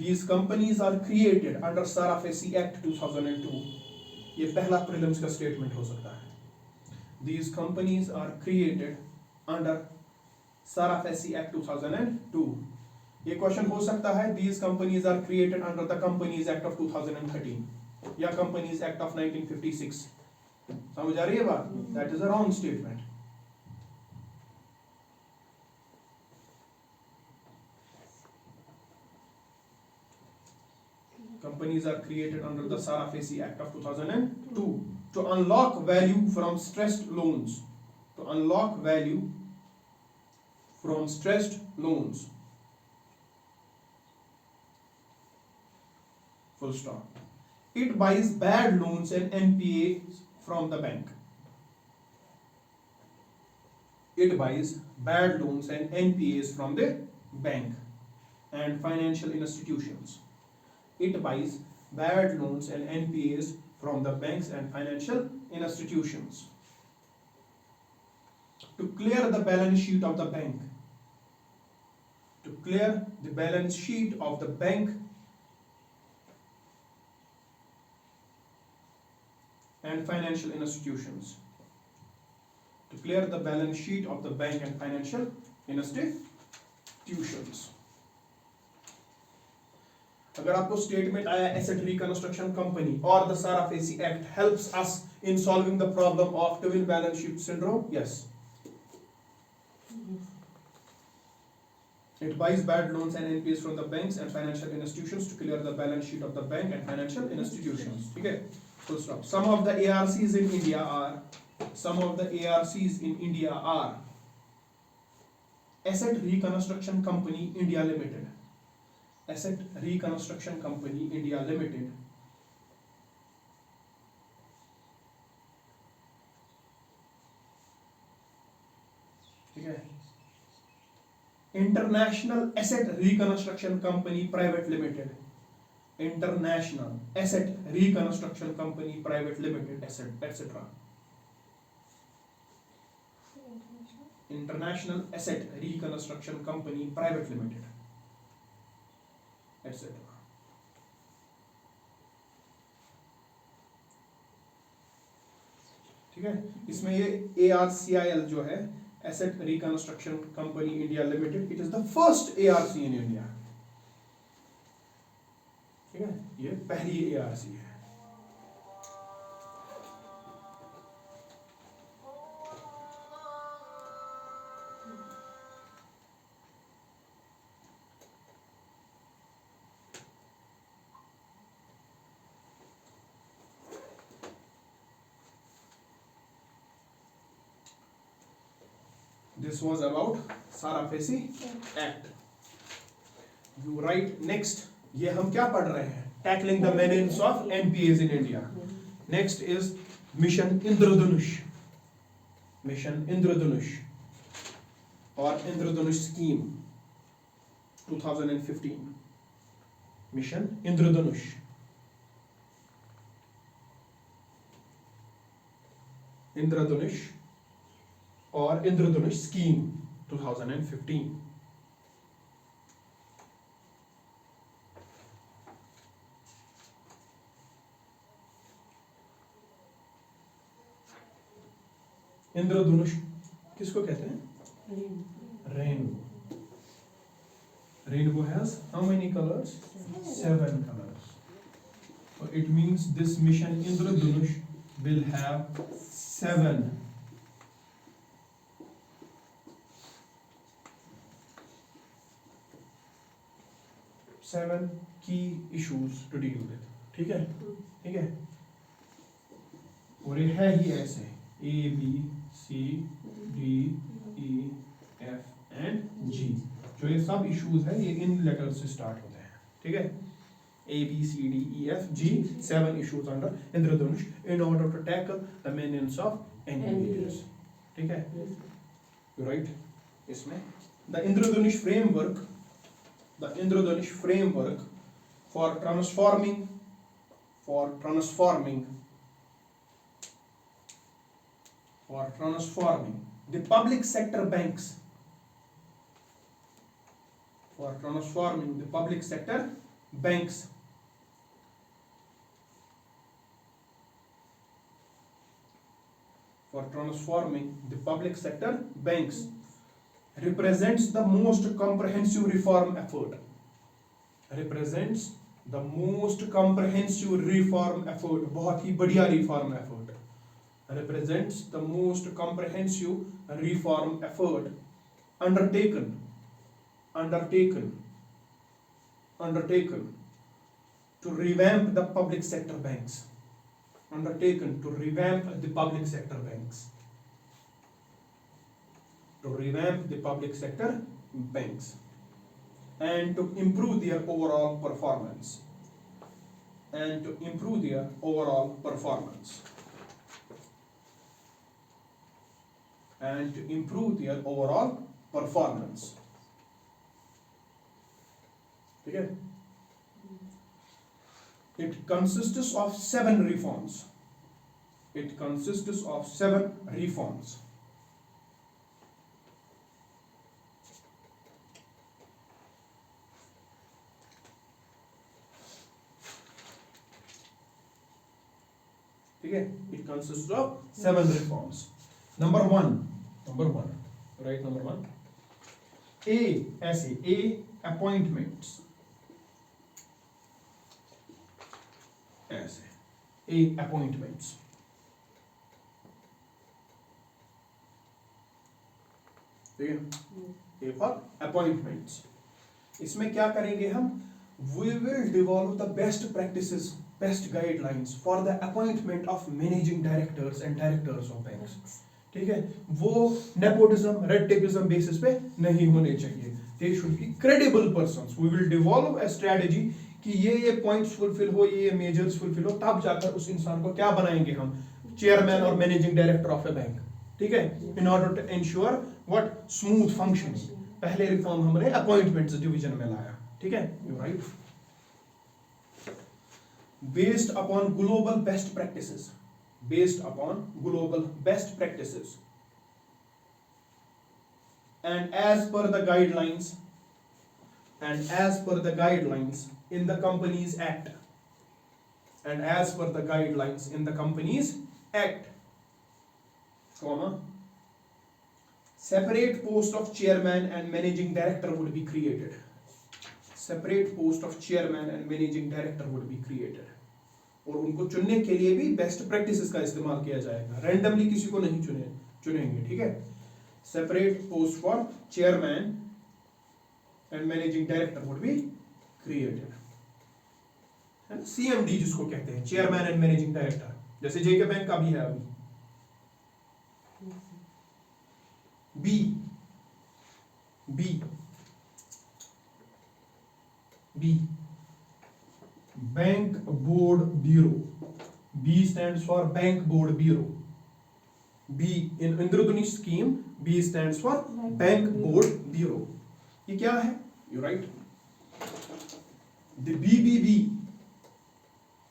These companies are created under Sarafesi Act 2002। ये पहला प्रीलिम्स का स्टेटमेंट हो सकता है। These companies are created under Sarafesi Act 2002। ये क्वेश्चन हो सकता है, these companies are created under the Companies Act of 2013 या Companies Act of 1956। समझ आ रही है बात? That is a wrong statement। Companies are created under the Sarafesi Act of 2002 to unlock value from stressed loans, to unlock value from stressed loans, full stop। It buys bad loans and NPAs from the bank, it buys bad loans and NPAs from the bank and financial institutions, it buys bad loans and NPAs from the banks and financial institutions to clear the balance sheet of the bank, to clear the balance sheet of the bank and financial institutions, to clear the balance sheet of the bank and financial institutions. अगर आपको statement आया asset reconstruction company और the SARFAESI act helps us in solving the problem of twin balance sheet syndrome, yes. It buys bad loans and NPAs from the banks and financial institutions to clear the balance sheet of the bank and financial institutions. ठीक है, full stop. Some of the ARCs in India are Asset Reconstruction Company India Limited. Asset Reconstruction Company India Limited. ठीक है. International Asset Reconstruction Company Private Limited. International Asset Reconstruction Company Private Limited, etc. International Asset Reconstruction Company Private Limited, etc. ठीक है. इसमें ये ARCIL जो है Asset Reconstruction Company India Limited, it is the first ARC in India. ठीक है, ये पहली ARC है. This was about Sarafesi Act. You write next. ये हम क्या पढ़ रहे हैं? Tackling the menace of NPAs in India. Next is Mission Indradhanush. Mission Indradhanush or Indradhanush Scheme 2015. Mission Indradhanush. Indradhanush or Indradhanush Scheme 2015. इंद्रधनुष किसको कहते हैं? Rainbow. Rainbow has how many colors? 7 colors. So it means this mission Indradhanush will have 7 key issues to deal with. ठीक है, ठीक है. और ये है ही ऐसे A, B, C, D, E, F and G. जो ये सब इश्यूज है ये इन लेटर्स से स्टार्ट होते हैं. ठीक है, A, B, C, D, E, F, G, 7 issues under Indradhanush in order to tackle the menace of NPAs. ठीक है, you write इसमें the Indradhanush framework for transforming the public sector banks, for transforming the public sector banks represents the most comprehensive reform effort. बहुत ही बढ़िया reform effort. Represents the most comprehensive reform effort undertaken to revamp the public sector banks. And to improve their overall performance. ठीक है, it consists of 7 reforms. ठीक है, it consists of 7 reforms. Number one, right? Number one, ए ऐसे ए appointments, ऐसे ए appointments, ठीक है, A for appointments. इसमें क्या करेंगे हम, we will develop the best practices, best guidelines for the appointment of managing directors and directors of banks. ठीक है, वो नेपोटिज्म रेड टेपिज्म बेसिस पे नहीं होने चाहिए, they should be credible persons. We will develop a strategy कि ये points fulfil हो, ये मेजर्स फुलफिल हो, तब जाकर उस इंसान को क्या बनाएंगे हम, चेयरमैन और managing director of a bank. ठीक है, in order to ensure what smooth functioning. पहले रिफॉर्म हमने अपॉइंटमेंट्स डिवीजन में लाया। ठीक है, you right. Based upon global best practices, based upon global best practices and as per the guidelines in the Companies Act, and as per the guidelines in the Companies Act, comma, separate post of chairman and managing director would be created. Separate post of chairman and managing director would be created. और उनको चुनने के लिए भी best practices का इस्तेमाल किया जाएगा, रैंडमली किसी को नहीं चुनेंगे। ठीक है, separate post for chairman and managing director would be created, है ना, सीएमडी जिसको कहते हैं, चेयरमैन एंड मैनेजिंग डायरेक्टर, जैसे जेके बैंक का भी है अभी। B B B bank board bureau, B stands for bank board bureau. B in Indradhanush scheme, B stands for bank board bureau. ये क्या है, you right, the BBB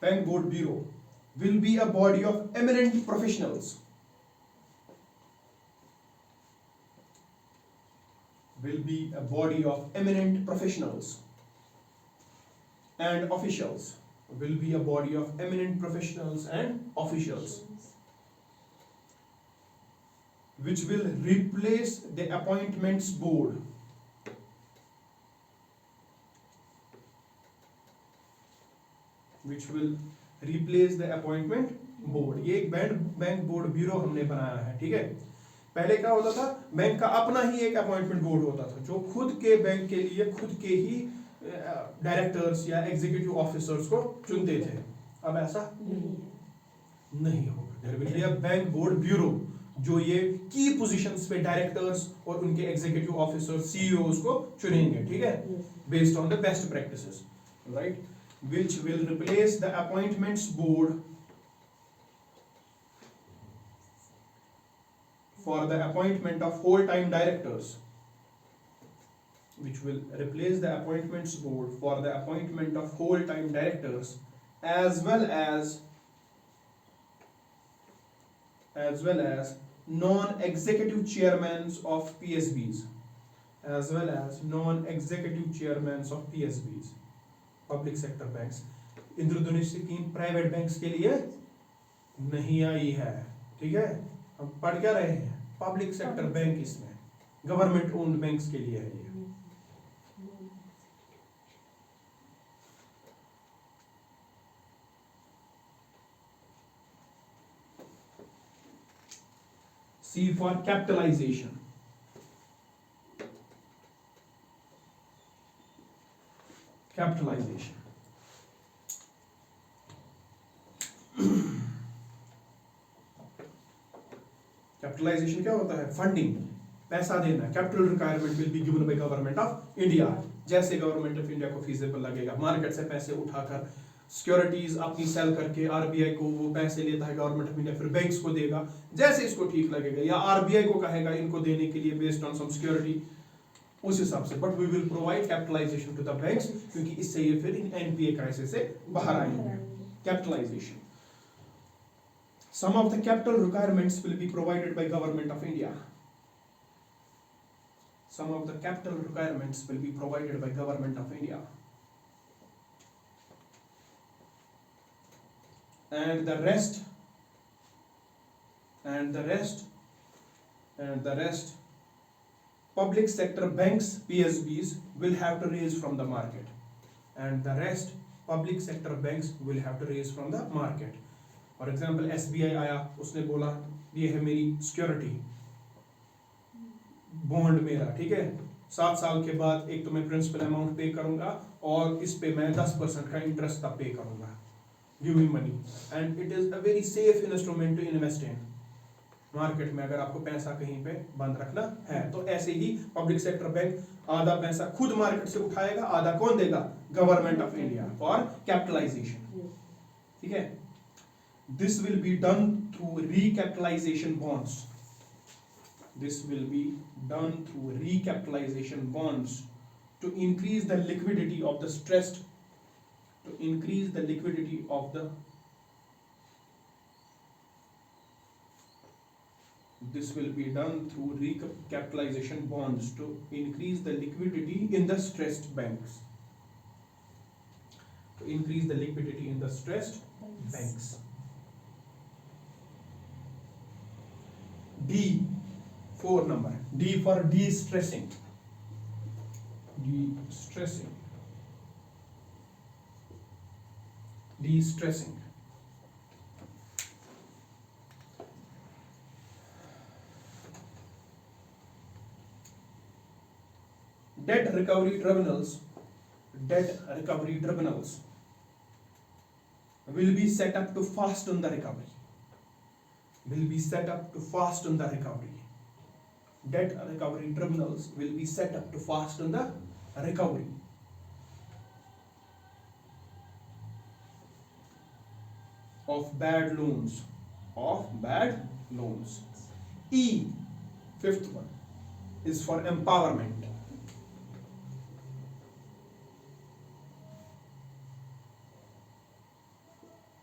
bank board bureau will be a body of eminent professionals, will be a body of eminent professionals, and officials will be a body of eminent professionals and officials, which will replace the appointments board, which will replace the appointment board। ये एक bank board bureau हमने बनाया है। ठीक है, पहले क्या होता था, बैंक का अपना ही एक अपॉइंटमेंट बोर्ड होता था जो खुद के बैंक के लिए खुद के ही डायरेक्टर्स या एग्जीक्यूटिव ऑफिसर्स को चुनते थे। अब ऐसा नहीं होगा, there will be a bank board bureau जो ये की पोजीशंस पे डायरेक्टर्स और उनके एग्जीक्यूटिव ऑफिसर्स सीईओज को चुनेंगे। ठीक है, based on the best practices, right, which will replace the appointments board for the appointment of whole-time directors, which will replace the appointments board for the appointment of whole-time directors, as well as non-executive chairmen of PSBs, as well as non-executive chairmen of PSBs, public sector banks। Indradhanush scheme private banks के लिए नहीं आई है। ठीक है, हम पढ़ क्या रहे हैं, पब्लिक सेक्टर बैंक, इसमें गवर्नमेंट ओन्ड बैंक्स के लिए है ये। C for capitalization, capitalization capitalization क्या होता है, फंडिंग, पैसा देना। Capital requirement will be given by government of India, जैसे गवर्नमेंट ऑफ इंडिया को फीजेबल लगेगा, मार्केट से पैसे उठाकर सिक्योरिटीज अपनी सेल करके आरबीआई को वो पैसे लेता है गवर्नमेंट ऑफ इंडिया, फिर बैंक्स को देगा जैसे इसको ठीक लगेगा, या आरबीआई को कहेगा इनको देने के लिए बेस्ड ऑन सम सिक्योरिटी, उस हिसाब से। But we will provide capitalization to the banks, क्योंकि इससे ये फिर एनपीए क्राइसिस से बाहर आएंगे। Capitalization, some of the capital requirements will be provided by government of India, some of the capital requirements will be provided by government of India, and the rest public sector banks, PSBs, will have to raise from the market, and the rest public sector banks will have to raise from the market. For example, SBI आया, उसने बोला ये है मेरी security, bond मेरा, ठीक है, 7 साल के बाद एक तो मैं प्रिंसिपल अमाउंट पे करूंगा और इस पे मैं 10% का इंटरेस्ट तब पे करूंगा, give me money, and it is a very safe instrument to invest in market में, अगर आपको पैसा कहीं पे बंद रखना है। तो ऐसे ही पब्लिक सेक्टर बैंक आधा पैसा खुद मार्केट से उठाएगा, आधा कौन देगा, government of India for capitalization, ठीक है। This will be done through recapitalization bonds, this will be done through recapitalization bonds to increase the liquidity of the stressed, to increase the liquidity of the, this will be done through recapitalization bonds to increase the liquidity in the stressed banks, to increase the liquidity in the stressed banks. D, 4 number, D for de-stressing, de-stressing, de-stressing. Debt recovery tribunals, debt recovery tribunals will be set up to fasten the recovery, will be set up to fasten the recovery. Debt recovery tribunals will be set up to fasten the recovery. Of bad loans, of bad loans. E, 5th one, is for empowerment.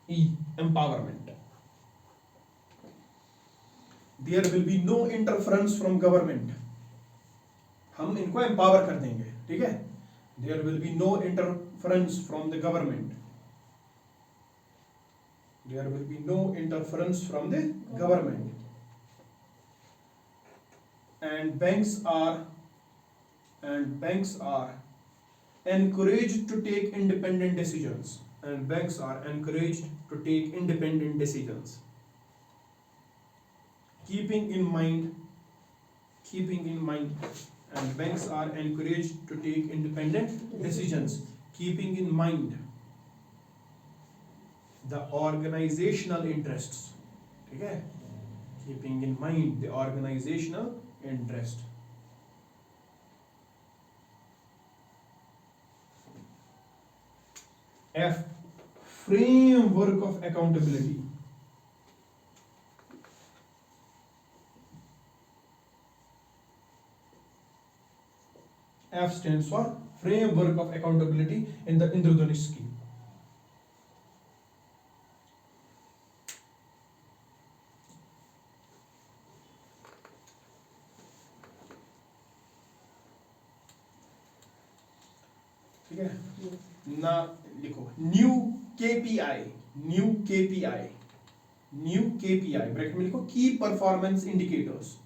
E, empowerment. There will be no interference from government. हम इनको empower कर देंगे, ठीक है। There will be no interference from the government. There will be no interference from the government. And banks are encouraged to take independent decisions. And banks are encouraged to take independent decisions. Keeping in mind, and banks are encouraged to take independent decisions, keeping in mind the organizational interests, okay? Keeping in mind the organizational interest. F, framework of accountability. F stands for framework of accountability in the Indradhanush scheme. ठीक है ना, लिखो new KPI, new KPI bracket में लिखो की performance indicators,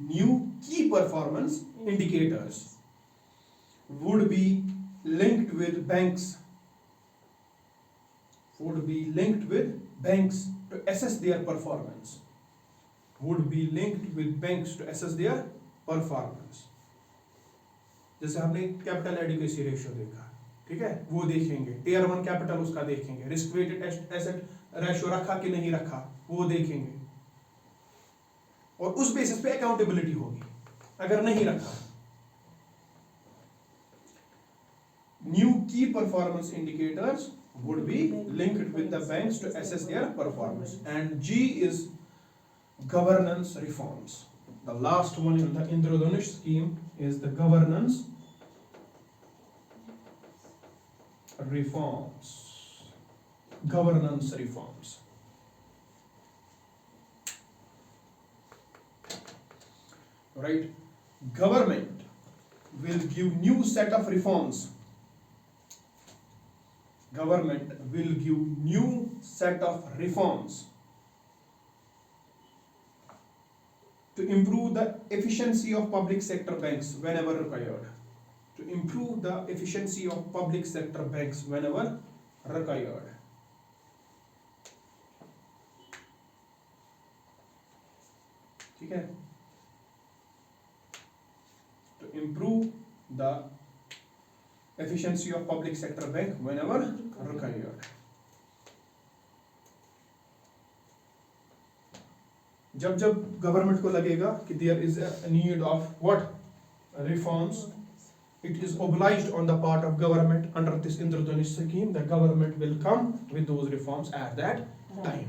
new की performance indicators would be linked with banks, to assess their performance, would be linked with banks to assess their performance. जैसे हमने कैपिटल एडिक्वेसी रेशियो देखा, ठीक है, वो देखेंगे, टियर 1 कैपिटल उसका देखेंगे, रिस्क वेटेड एसेट रेशियो रखा कि नहीं रखा वो देखेंगे, और उस बेसिस पे अकाउंटेबिलिटी होगी अगर नहीं रखा। New key performance indicators would be linked with the banks to assess their performance. And G is governance reforms. The last one in the Indradhanush scheme is the governance reforms. Governance reforms. Right? Government will give new set of reforms. Government will give new set of reforms to improve the efficiency of public sector banks whenever required. To improve the efficiency of public sector banks whenever required. ठीक है? To improve the efficiency of public sector bank whenever required. जब जब government को लगेगा कि there is a need of what reforms, it is obliged on the part of government under this Indradhanush scheme, the government will come with those reforms at that time.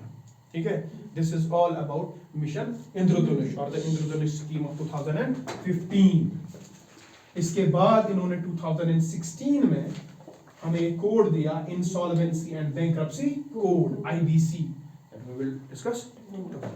ठीक है? This is all about mission Indradhanush or the Indradhanush scheme of 2015. इसके बाद इन्होंने 2016 में हमें एक code दिया, Insolvency and Bankruptcy Code (IBC) that we will discuss tomorrow.